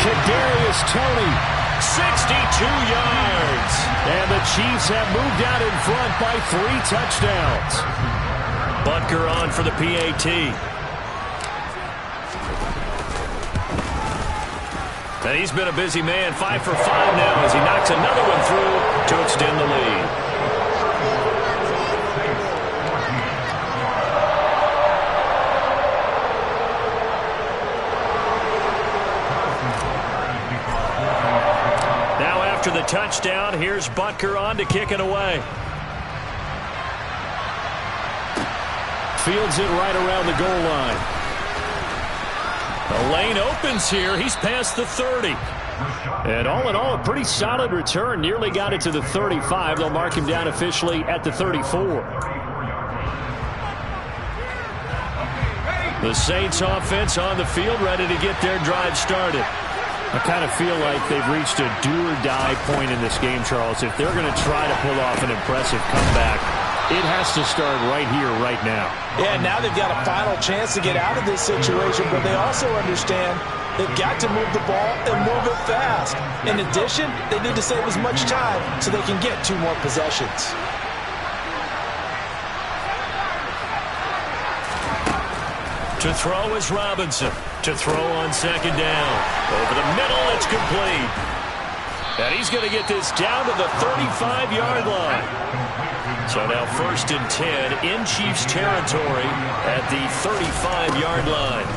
[SPEAKER 2] Kadarius Toney,
[SPEAKER 1] 62 yards.
[SPEAKER 2] And the Chiefs have moved out in front by 3 touchdowns.
[SPEAKER 1] Butker on for the PAT. And he's been a busy man, 5 for 5 now as he knocks another one through to extend the lead. Now after the touchdown, here's Butker on to kick it away. Fields it right around the goal line. The lane opens here. He's past the 30. And all in all, a pretty solid return. Nearly got it to the 35. They'll mark him down officially at the 34. The Saints offense on the field, ready to get their drive started. I kind of feel like they've reached a do-or-die point in this game, Charles. If they're going to try to pull off an impressive comeback, it has to start right here, right now.
[SPEAKER 4] Yeah, now they've got a final chance to get out of this situation, but they also understand they've got to move the ball and move it fast. In addition, they need to save as much time so they can get 2 more possessions.
[SPEAKER 1] To throw is Robinson. To throw on second down. Over the middle, it's complete. And he's going to get this down to the 35-yard line. So now 1st and 10 in Chiefs territory at the 35-yard line.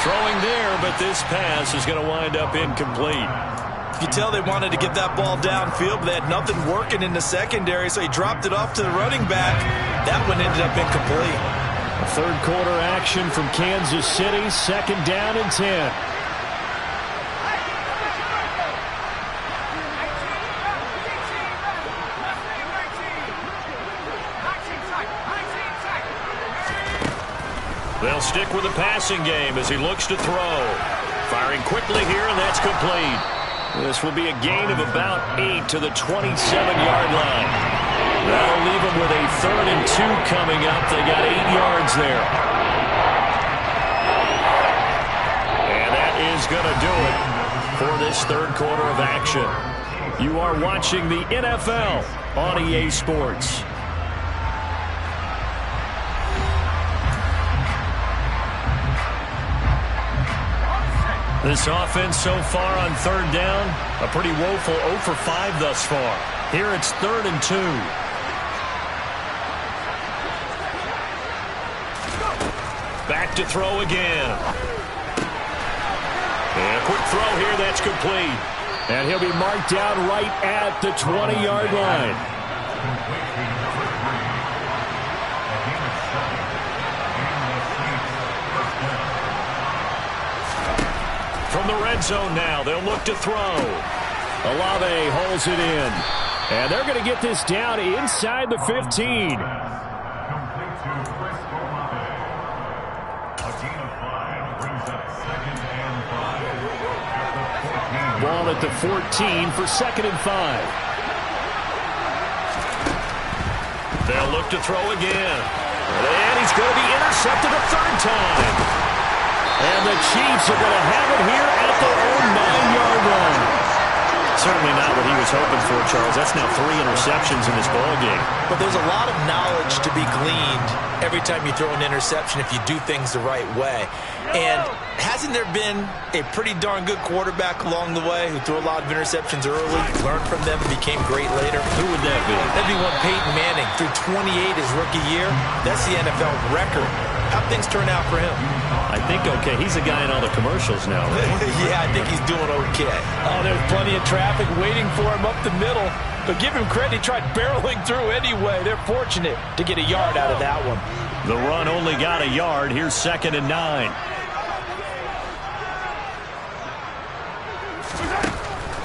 [SPEAKER 1] Throwing there, but this pass is going to wind up incomplete.
[SPEAKER 3] You tell they wanted to get that ball downfield, but they had nothing working in the secondary, so he dropped it off to the running back. That one ended up incomplete.
[SPEAKER 2] Third quarter action from Kansas City, 2nd down and 10.
[SPEAKER 1] They'll stick with the passing game as he looks to throw. Firing quickly here, and that's complete. This will be a gain of about 8 to the 27-yard line. That'll leave them with a 3rd and 2 coming up. They got 8 yards there. And that is going to do it for this third quarter of action. You are watching the NFL on EA Sports. This offense so far on 3rd down, a pretty woeful 0 for 5 thus far. Here it's 3rd and 2. Back to throw again. And a quick throw here, that's complete.
[SPEAKER 2] And he'll be marked down right at the 20-yard line.
[SPEAKER 1] From the red zone now, they'll look to throw.
[SPEAKER 2] Olave holds it in. And they're going to get this down inside the 15. Ball at the 14 for 2nd and 5.
[SPEAKER 1] They'll look to throw again. And he's going to be intercepted a 3rd time.
[SPEAKER 2] And the Chiefs are going to have it here at their own 9-yard line.
[SPEAKER 1] Certainly not what he was hoping for, Charles. That's now 3 interceptions in this ballgame.
[SPEAKER 3] But there's a lot of knowledge to be gleaned every time you throw an interception if you do things the right way. And hasn't there been a pretty darn good quarterback along the way who threw a lot of interceptions early, learned from them, and became great later?
[SPEAKER 1] Who would that be?
[SPEAKER 3] That'd be one Peyton Manning. Threw 28 his rookie year. That's the NFL record. How'd things turn out for him?
[SPEAKER 1] I think okay. He's a guy in all the commercials now, right?
[SPEAKER 3] Yeah, I think he's doing okay.
[SPEAKER 4] Oh, there's plenty of traffic waiting for him up the middle. But give him credit, he tried barreling through anyway. They're fortunate to get a yard out of that one.
[SPEAKER 1] The run only got a yard. Here's 2nd and 9.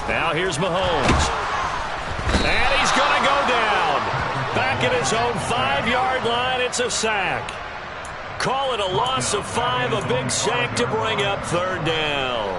[SPEAKER 1] Now here's Mahomes. And he's going to go down. Back at his own 5-yard line. It's a sack. Call it a loss of 5, a big sack to bring up 3rd down.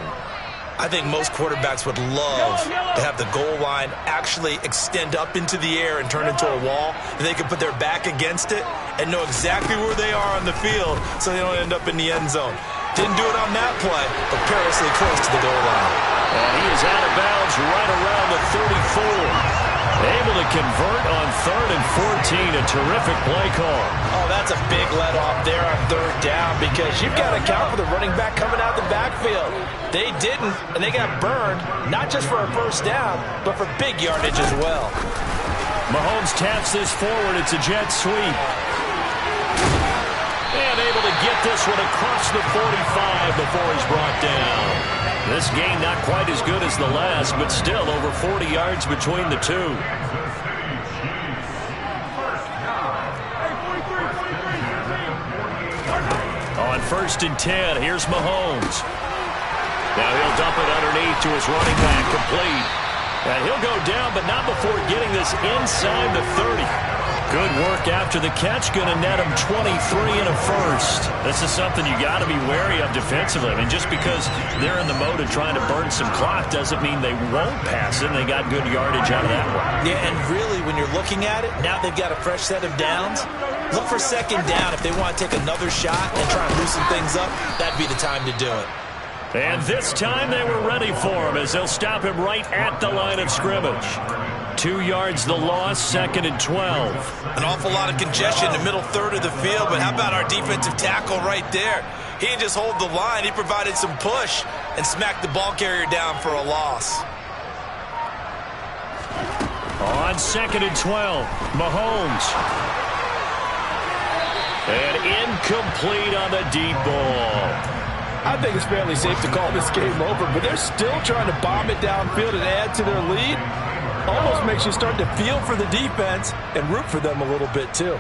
[SPEAKER 3] I think most quarterbacks would love to have the goal line actually extend up into the air and turn into a wall, and they can put their back against it and know exactly where they are on the field so they don't end up in the end zone. Didn't do it on that play, but perilously close to the goal line.
[SPEAKER 1] And he is out of bounds right around the 34. Able to convert on 3rd and 14. A terrific play call.
[SPEAKER 3] Oh, that's a big let off there on 3rd down because you've got to account for the running back coming out the backfield. They didn't, and they got burned, not just for a 1st down, but for big yardage as well.
[SPEAKER 1] Mahomes taps this forward. It's a jet sweep. And able to get this one across the 45 before he's brought down. This game not quite as good as the last, but still over 40 yards between the two. On 1st and 10, here's Mahomes. Now he'll dump it underneath to his running back, complete. And he'll go down, but not before getting this inside the 30. Good work after the catch. Going to net him 23 and a 1st. This is something you got to be wary of defensively. I mean, just because they're in the mode of trying to burn some clock doesn't mean they won't pass it. And they got good yardage out of that one.
[SPEAKER 3] Yeah, and really, when you're looking at it, now they've got a fresh set of downs. Look for 2nd down. If they want to take another shot and try and loosen things up, that'd be the time to do it.
[SPEAKER 1] And this time they were ready for him as they'll stop him right at the line of scrimmage. 2 yards the loss, 2nd and 12.
[SPEAKER 3] An awful lot of congestion in the middle 3rd of the field, but how about our defensive tackle right there? He didn't just hold the line, he provided some push and smacked the ball carrier down for a loss.
[SPEAKER 1] On 2nd and 12, Mahomes. And incomplete on the deep ball.
[SPEAKER 4] I think it's fairly safe to call this game over, but they're still trying to bomb it downfield and add to their lead. Almost makes you start to feel for the defense and root for them a little bit too.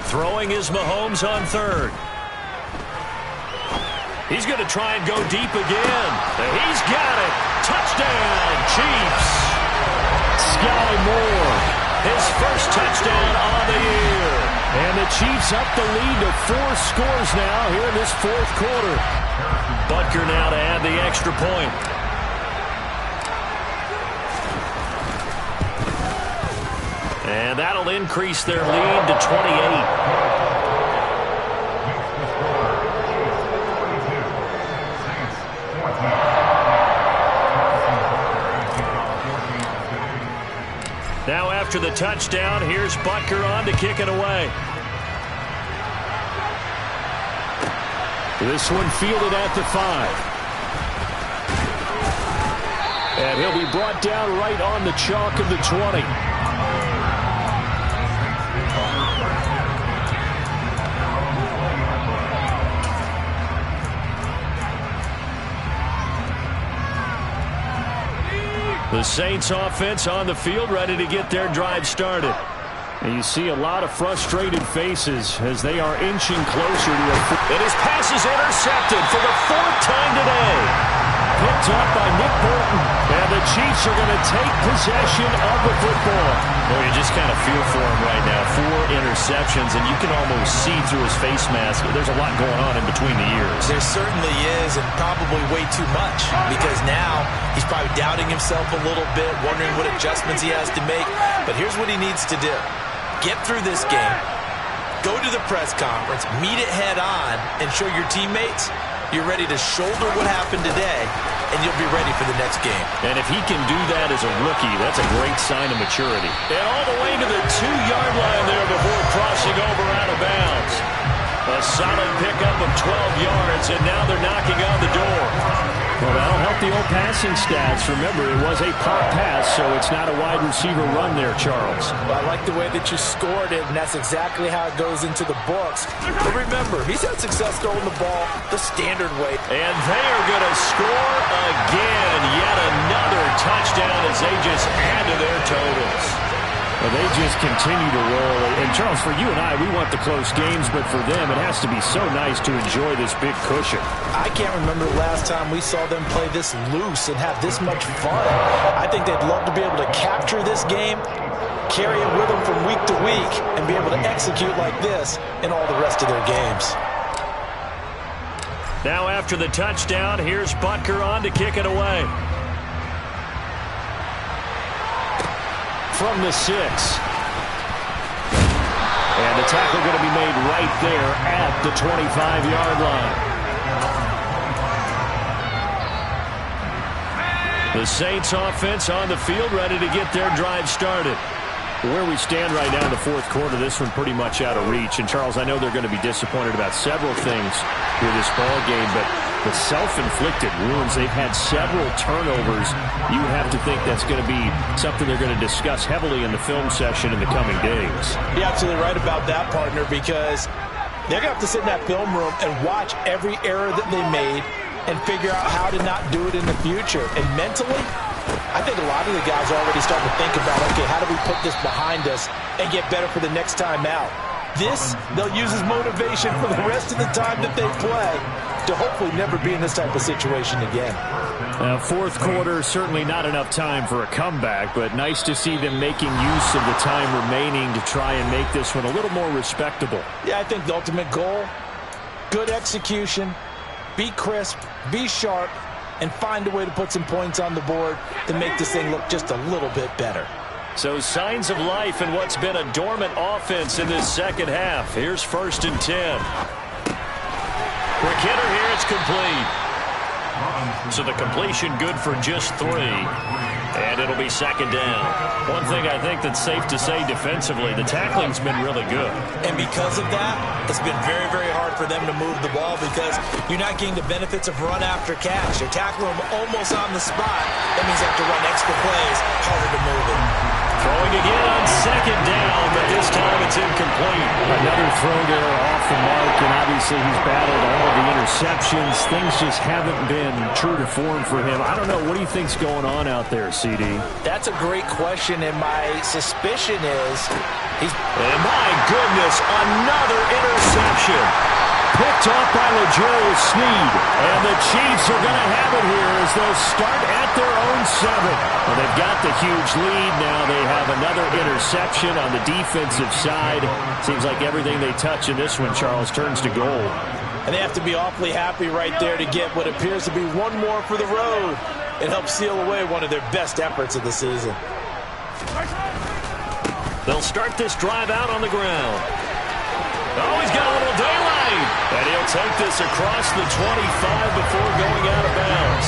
[SPEAKER 1] Throwing is Mahomes on 3rd. He's going to try and go deep again. He's got it. Touchdown, Chiefs. Sky Moore, his 1st touchdown on the year. And the Chiefs up the lead to 4 scores now here in this 4th quarter. Butker now to add the extra point. And that'll increase their lead to 28. Now after the touchdown, here's Butker on to kick it away. This one fielded at the 5. And he'll be brought down right on the chalk of the 20. The Saints offense on the field, ready to get their drive started. And you see a lot of frustrated faces as they are inching closer to a... And his pass is intercepted for the 4th time today. Picked up by Nick Bolton. And the Chiefs are going to take possession of the football. Well, you just kind of feel for him right now. 4 interceptions, and you can almost see through his face mask. There's a lot going on in between the ears.
[SPEAKER 3] There certainly is, and probably way too much, because now he's probably doubting himself a little bit, wondering what adjustments he has to make. But here's what he needs to do. Get through this game, go to the press conference, meet it head on, and show your teammates you're ready to shoulder what happened today, and you'll be ready for the next game.
[SPEAKER 1] And if he can do that as a rookie, that's a great sign of maturity. And all the way to the 2-yard line there before crossing over out of bounds. A solid pickup of 12 yards, and now they're knocking on the door.
[SPEAKER 2] Well, that'll help the old passing stats. Remember, it was a pop pass, so it's not a wide receiver run there, Charles.
[SPEAKER 4] Well, I like the way that you scored it, and that's exactly how it goes into the books. But remember, he's had success throwing the ball the standard way.
[SPEAKER 1] And they are going to score again. Yet another touchdown as they just add to their totals.
[SPEAKER 2] Well, they just continue to roll. And, Charles, for you and I, we want the close games, but for them, it has to be so nice to enjoy this big cushion.
[SPEAKER 4] I can't remember the last time we saw them play this loose and have this much fun. I think they'd love to be able to capture this game, carry it with them from week to week, and be able to execute like this in all the rest of their games.
[SPEAKER 1] Now after the touchdown, here's Butker on to kick it away. From the 6. And the tackle going to be made right there at the 25-yard line. The Saints offense on the field, ready to get their drive started.
[SPEAKER 2] Where we stand right now in the fourth quarter, this one pretty much out of reach. And, Charles, I know they're going to be disappointed about several things with this ball game, but the self-inflicted wounds, they've had several turnovers. You would have to think that's going to be something they're going to discuss heavily in the film session in the coming days.
[SPEAKER 4] You're absolutely right about that, partner, because they're going to have to sit in that film room and watch every error that they made and figure out how to not do it in the future. And mentally, I think a lot of the guys are already starting to think about, okay, how do we put this behind us and get better for the next time out? This, they'll use as motivation for the rest of the time that they play to hopefully never be in this type of situation again.
[SPEAKER 2] Fourth quarter, certainly not enough time for a comeback, but nice to see them making use of the time remaining to try and make this one a little more respectable.
[SPEAKER 4] Yeah, I think the ultimate goal, good execution, be crisp, be sharp, and find a way to put some points on the board to make this thing look just a little bit better.
[SPEAKER 1] So signs of life in what's been a dormant offense in this second half. Here's 1st and 10. Quick hitter here, it's complete. So the completion good for just 3. And it'll be 2nd down. One thing I think that's safe to say defensively, the tackling's been really good.
[SPEAKER 3] And because of that, it's been very, very hard for them to move the ball because you're not getting the benefits of run after catch. You're tackling them almost on the spot. That means you have to run extra plays, harder to move it.
[SPEAKER 1] Throwing again on 2nd down, but this time it's incomplete.
[SPEAKER 2] Another throw there off the mark, and obviously he's battled all of the interceptions. Things just haven't been true to form for him. I don't know. What do you think's going on out there, CD?
[SPEAKER 4] That's a great question, and my suspicion is
[SPEAKER 1] And my goodness, another interception. Picked off by LeGerald Sneed. And the Chiefs are going to have it here as they'll start at their own 7. Well, they've got the huge lead. Now they have another interception on the defensive side. Seems like everything they touch in this one, Charles, turns to gold.
[SPEAKER 4] And they have to be awfully happy right there to get what appears to be one more for the road and help seal away one of their best efforts of the season.
[SPEAKER 1] They'll start this drive out on the ground. Oh, he's got a little daylight. And he'll take this across the 25 before going out of bounds.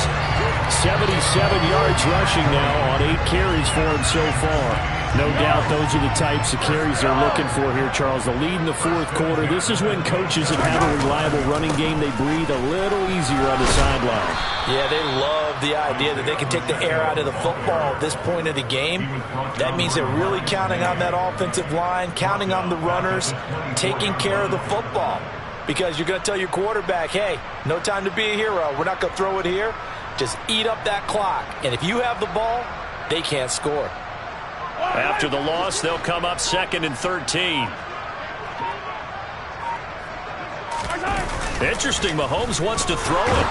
[SPEAKER 2] 77 yards rushing now on 8 carries for him so far. No doubt those are the types of carries they're looking for here, Charles. The lead in the fourth quarter. This is when coaches that have a reliable running game, they breathe a little easier on the sideline.
[SPEAKER 4] Yeah, they love the idea that they can take the air out of the football at this point of the game. That means they're really counting on that offensive line, counting on the runners, taking care of the football. Because you're going to tell your quarterback, hey, no time to be a hero. We're not going to throw it here. Just eat up that clock. And if you have the ball, they can't score.
[SPEAKER 1] After the loss, they'll come up 2nd and 13. Interesting, Mahomes wants to throw it.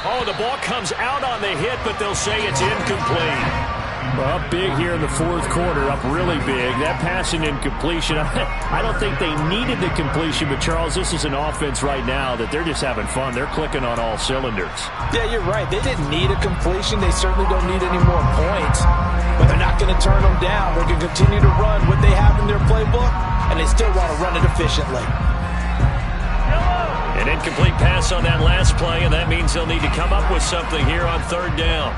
[SPEAKER 1] Oh, the ball comes out on the hit, but they'll say it's incomplete.
[SPEAKER 2] Well, up big here in the fourth quarter, up really big. That passing incompletion, I don't think they needed the completion, but Charles, this is an offense right now that they're just having fun. They're clicking on all cylinders.
[SPEAKER 4] Yeah, you're right. They didn't need a completion. They certainly don't need any more points, but they're not going to turn them down. They're going to continue to run what they have in their playbook, and they still want to run it efficiently.
[SPEAKER 1] An incomplete pass on that last play, and that means they'll need to come up with something here on 3rd down.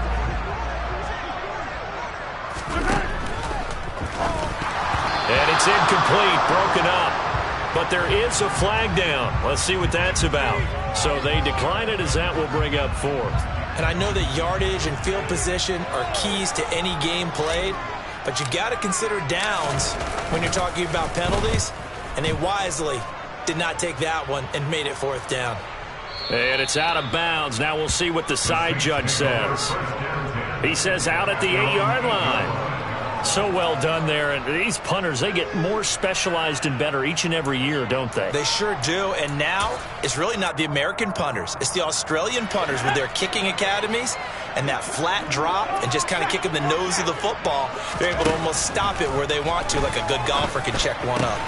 [SPEAKER 1] And it's incomplete, broken up. But there is a flag down. Let's see what that's about. So they decline it as that will bring up 4th.
[SPEAKER 3] And I know that yardage and field position are keys to any game played, but you got to consider downs when you're talking about penalties, and they wisely did not take that one and made it 4th down.
[SPEAKER 1] And it's out of bounds. Now we'll see what the side judge says. He says out at the 8-yard line. So well done there. And these punters, they get more specialized and better each and every year, don't they?
[SPEAKER 3] They sure do. And now it's really not the American punters. It's the Australian punters with their kicking academies and that flat drop and just kind of kicking the nose of the football. They're able to almost stop it where they want to, like a good golfer can check one up.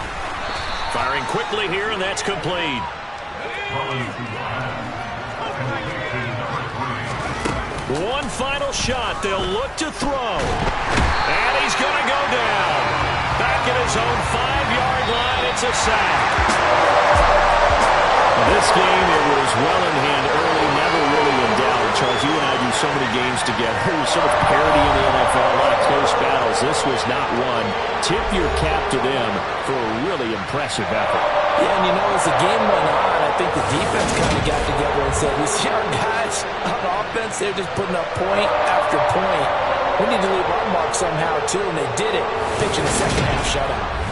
[SPEAKER 1] Firing quickly here, and that's complete. One final shot. They'll look to throw. And he's going to go down. Back at his own 5-yard line. It's a sack.
[SPEAKER 2] This game, it was well in hand early, never really in doubt. Charles, you and I do so many games together. There's so much parity in the NFL, a lot of close battles. This was not one. Tip your cap to them for a really impressive effort.
[SPEAKER 4] Yeah, and as the game went on, I think the defense kind of got together and said, these young guys on offense, they're just putting up point after point. We need to leave our mark somehow, too, and they did it, pitching a second-half shutout.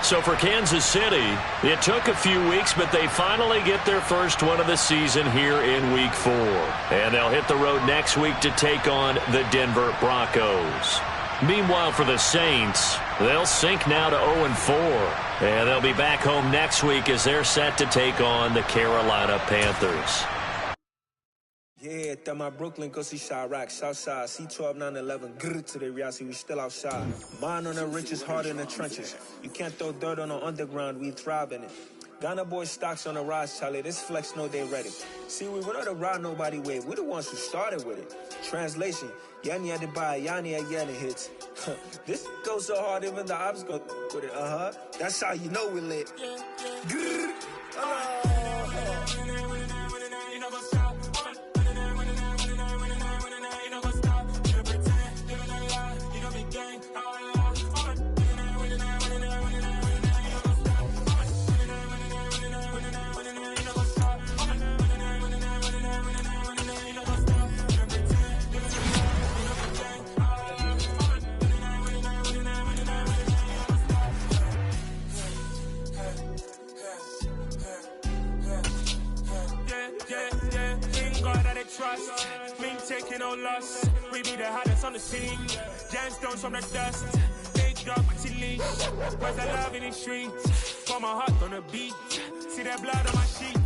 [SPEAKER 1] So for Kansas City, it took a few weeks, but they finally get their first one of the season here in Week 4. And they'll hit the road next week to take on the Denver Broncos. Meanwhile, for the Saints, they'll sink now to 0-4. And they'll be back home next week as they're set to take on the Carolina Panthers.
[SPEAKER 5] Yeah, that my Brooklyn go see Chirac, Southside, C12, 911, grrr to the reality, we still outside. Mine on the richest, heart in the trenches. You can't throw dirt on the underground, we thrive in it. Ghana boys stocks on the rise, Charlie, this flex know they ready. See, we were not to ride nobody with, we the ones who started with it. Translation, Yanni had to buy, Yanni had Yanni hits. This goes so hard, even the ops go with it, That's how you know we lit. Grrr,
[SPEAKER 6] trust, me taking no loss. We be the hottest on the scene. Gemstones from the dust. Big dog with your leash. Where's the love in the streets? Pour my heart on the beat. See that blood on my sheets.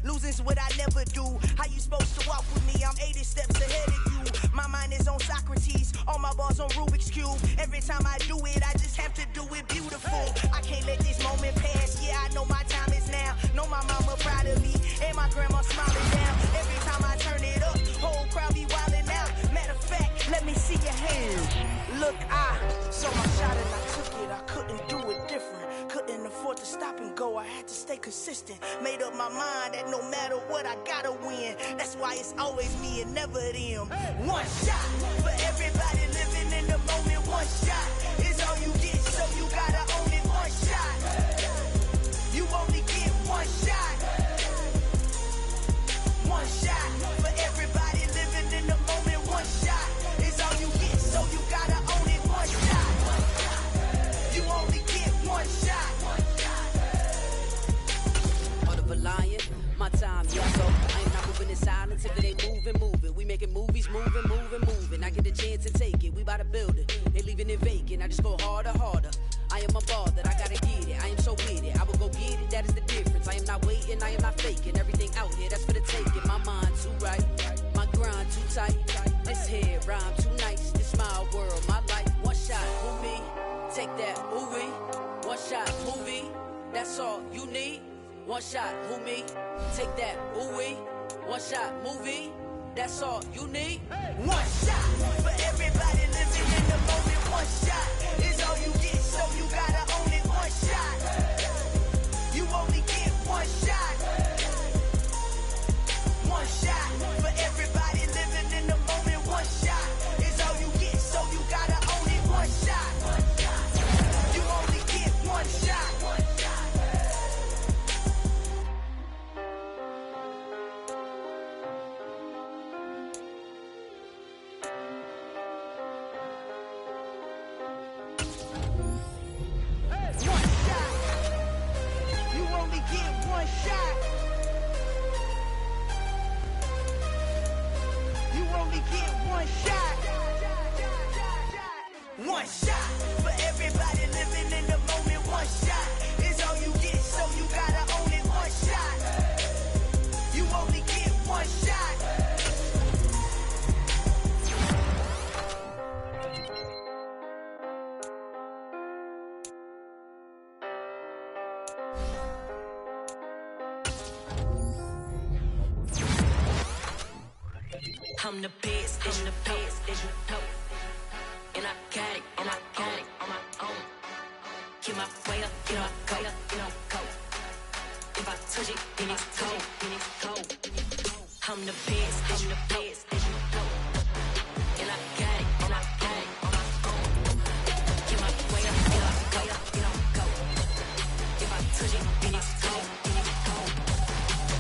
[SPEAKER 7] Losing's what I never do. How you supposed to walk with me? I'm 80 steps ahead of you. My mind is on Socrates, all my balls on Rubik's Cube. Every time I do it, I just have to do it beautiful. I can't let this moment pass. Yeah, I know my time is now. Know my mama proud of me, and my grandma smiling down. Every time I turn it up, whole crowd be wildin' out. Matter of fact, let me see your hands. Look, I saw my shot and I took it. I couldn't do it different. Couldn't afford to stop and go. I had to stay consistent. Made up my mind that no matter what, I gotta win. That's why it's always me and never them. One shot for everybody living in the moment. One shot is all you get, so you gotta own it. One shot. You only get one shot. One shot for everybody living in the moment. One shot is all you get, so you gotta own it. One shot. You only get one shot.
[SPEAKER 8] Lion, my time, yeah, so I ain't not moving in silence. If it ain't moving, we making movies, moving. I get the chance to take it, we bout to build it. They leaving it vacant, I just go harder. I am a ball that I gotta get it. I am so with it, I will go get it. That is the difference. I am not waiting, I am not faking. Everything out here, that's for the taking. My mind too right, my grind too tight. This here rhyme too nice. This my world, my life. One shot, move me, take that movie. One shot, movie. That's all you need. One shot, movie, take that, ooh-wee. One shot, movie, that's all you need.
[SPEAKER 7] One shot for everybody living in the moment. One shot is all you get, so you gotta own it. One shot, you only get one shot. One shot for everybody living in the moment. One shot is all you get, so you gotta own it. One shot, you only get one shot. One shot for everybody living in the moment. One shot is all you get, so you gotta own it. One shot, you only get one shot.
[SPEAKER 9] I'm the best, as you know. And I got it on my own. Get my way up, get my go. If I touch it, then it's cold. I'm the best, as you know. And I got it on my own. Get my way up, get my go. If I touch it, then it's cold.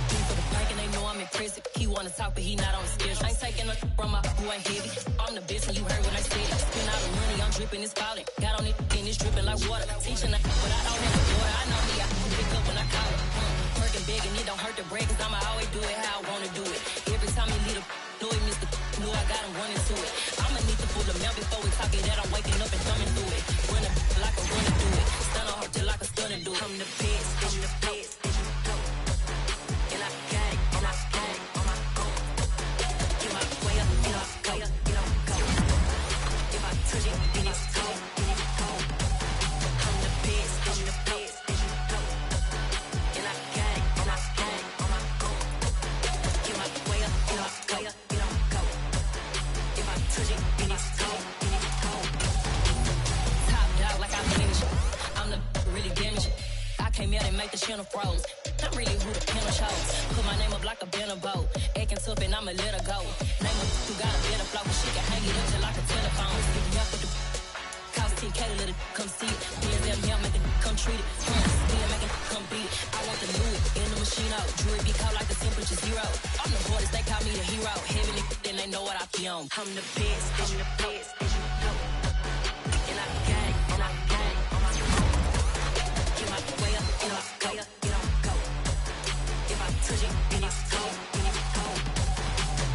[SPEAKER 9] For the bank and they know I'm impressive. He wanna talk, but he not on the schedule. I ain't taking a from my boy heavy. I'm the best, and you heard when I said it. Spend all the money, I'm dripping, it's falling. Got on it, and it's dripping like water. Teaching that, but I don't have a daughter. I know me, I can pick up when I call it. Working big, and it don't hurt to break, cause I'ma always do it how I wanna do it. Every time he lead a know he missed the know I got him running to it. I'ma need to pull the milk before we talk it that I'm waking up and thumbing through it. Running like a runner do it. Stun on her till like a stunner do it. I'm the best, as you know. And I got it on my own. Get my way up, get my go. If I touch it, then it's cold. I'm the best, as you know. And I got it on my own. Get my way up, get my go. If I touch it, then it's cold. Top dog like I finished. I'm the really damaged. I came out and make the channel froze. I'm really who the piano chose. Put my name up like a banner boat. Acting tough and I'ma let her go. Name her who got a better flow. She can hang it up till like a telephone. If you have to cost 10K to let it come see it. BSM here make it come treat it. Still make it come beat it. I want the Louis in the machine out. Jewelry be called like the temperature zero. I'm the hardest, they call me the hero. Heavy nigga, then they know what I be on. I'm the best, as you know. And I got it on my own. Get my way up, get my go. If I touch it, then it's cold.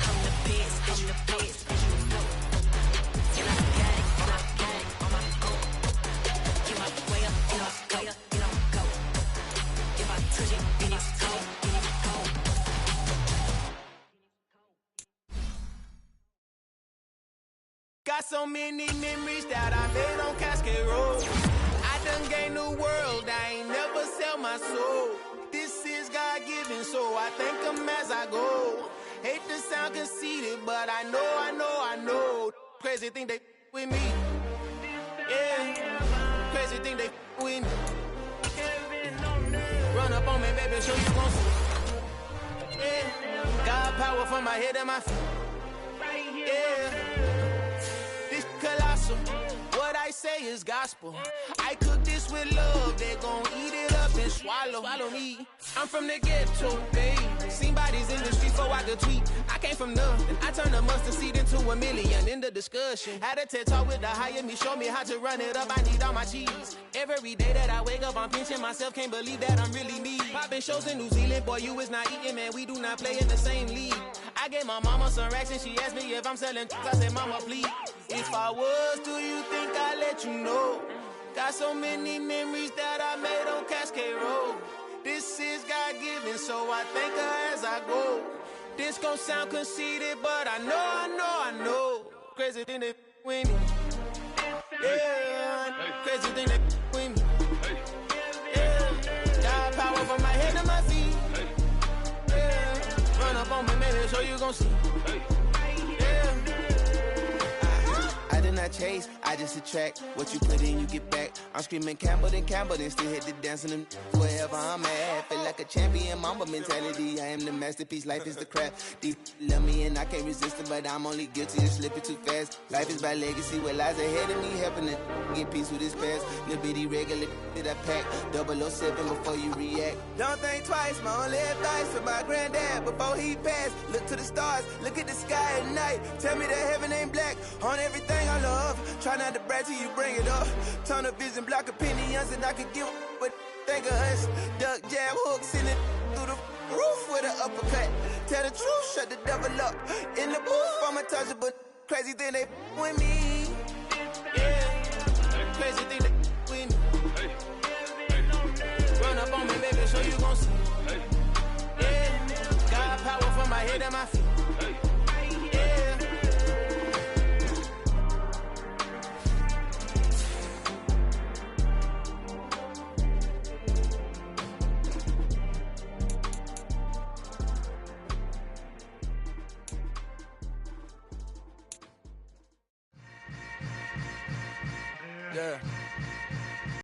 [SPEAKER 9] I'm the best, as you know. And I got it on my own. Get my way up, get my go. If I touch it, then it's cold.
[SPEAKER 10] Got so many memories that I made on Cascade Road. I done gained the world, I ain't never sell my soul. This is God-given, so I thank him as I go. Hate to sound conceited, but I know. Crazy thing they with me. Yeah, crazy thing they with me. Run up on me, baby, show you gon' see. Yeah, God power from my head to my feet. Yeah. Colossal. What I say is gospel. I cook this with love. They gon' eat it up and swallow me. I'm from the ghetto, babe. Seen bodies in the street so I could tweet. I came from nothing. I turned a mustard seed into $1 million in the discussion. Had a TED talk with the higher me. Show me how to run it up. I need all my cheese. Every day that I wake up, I'm pinching myself. Can't believe that I'm really me. Popping shows in New Zealand. Boy, you is not eating, man. We do not play in the same league. I gave my mama some racks and she asked me if I'm selling. I said, mama, please. If I was, do you think I'd let you know? Got so many memories that I made on Cascade Road. This is God-given, so I thank her as I go. This gon' sound conceited, but I know. Crazy thing they with me. Yeah, crazy thing they with me. Yeah, got power from my head to my feet. Yeah, run up on me, maybe so you gon' see.
[SPEAKER 11] I chase, I just attract. What you put in, you get back. I'm screaming Campbell, then still hit the dance and wherever I'm at. Feel like a champion, mamba mentality. I am the masterpiece, life is the crap. Deep love me and I can't resist it, but I'm only guilty of slipping too fast. Life is by legacy, what lies ahead of me, helping to get peace with his past. Little bitty regular that I pack, 007 before you react.
[SPEAKER 10] Don't think twice, my only advice for my granddad before he passed. Look to the stars, look at the sky at night. Tell me that heaven ain't black on everything I love. Try not to brag till you bring it up. Turn of vision, block opinions, and I could give but think of us. Duck, jab, hooks in it through the roof with an uppercut. Tell the truth, shut the devil up. In the booth, I'm untouchable. Crazy thing they with me. Yeah, crazy thing they with me. Run up on me, baby, so you gon' see. Yeah, got power from my head and my feet.
[SPEAKER 12] Yeah.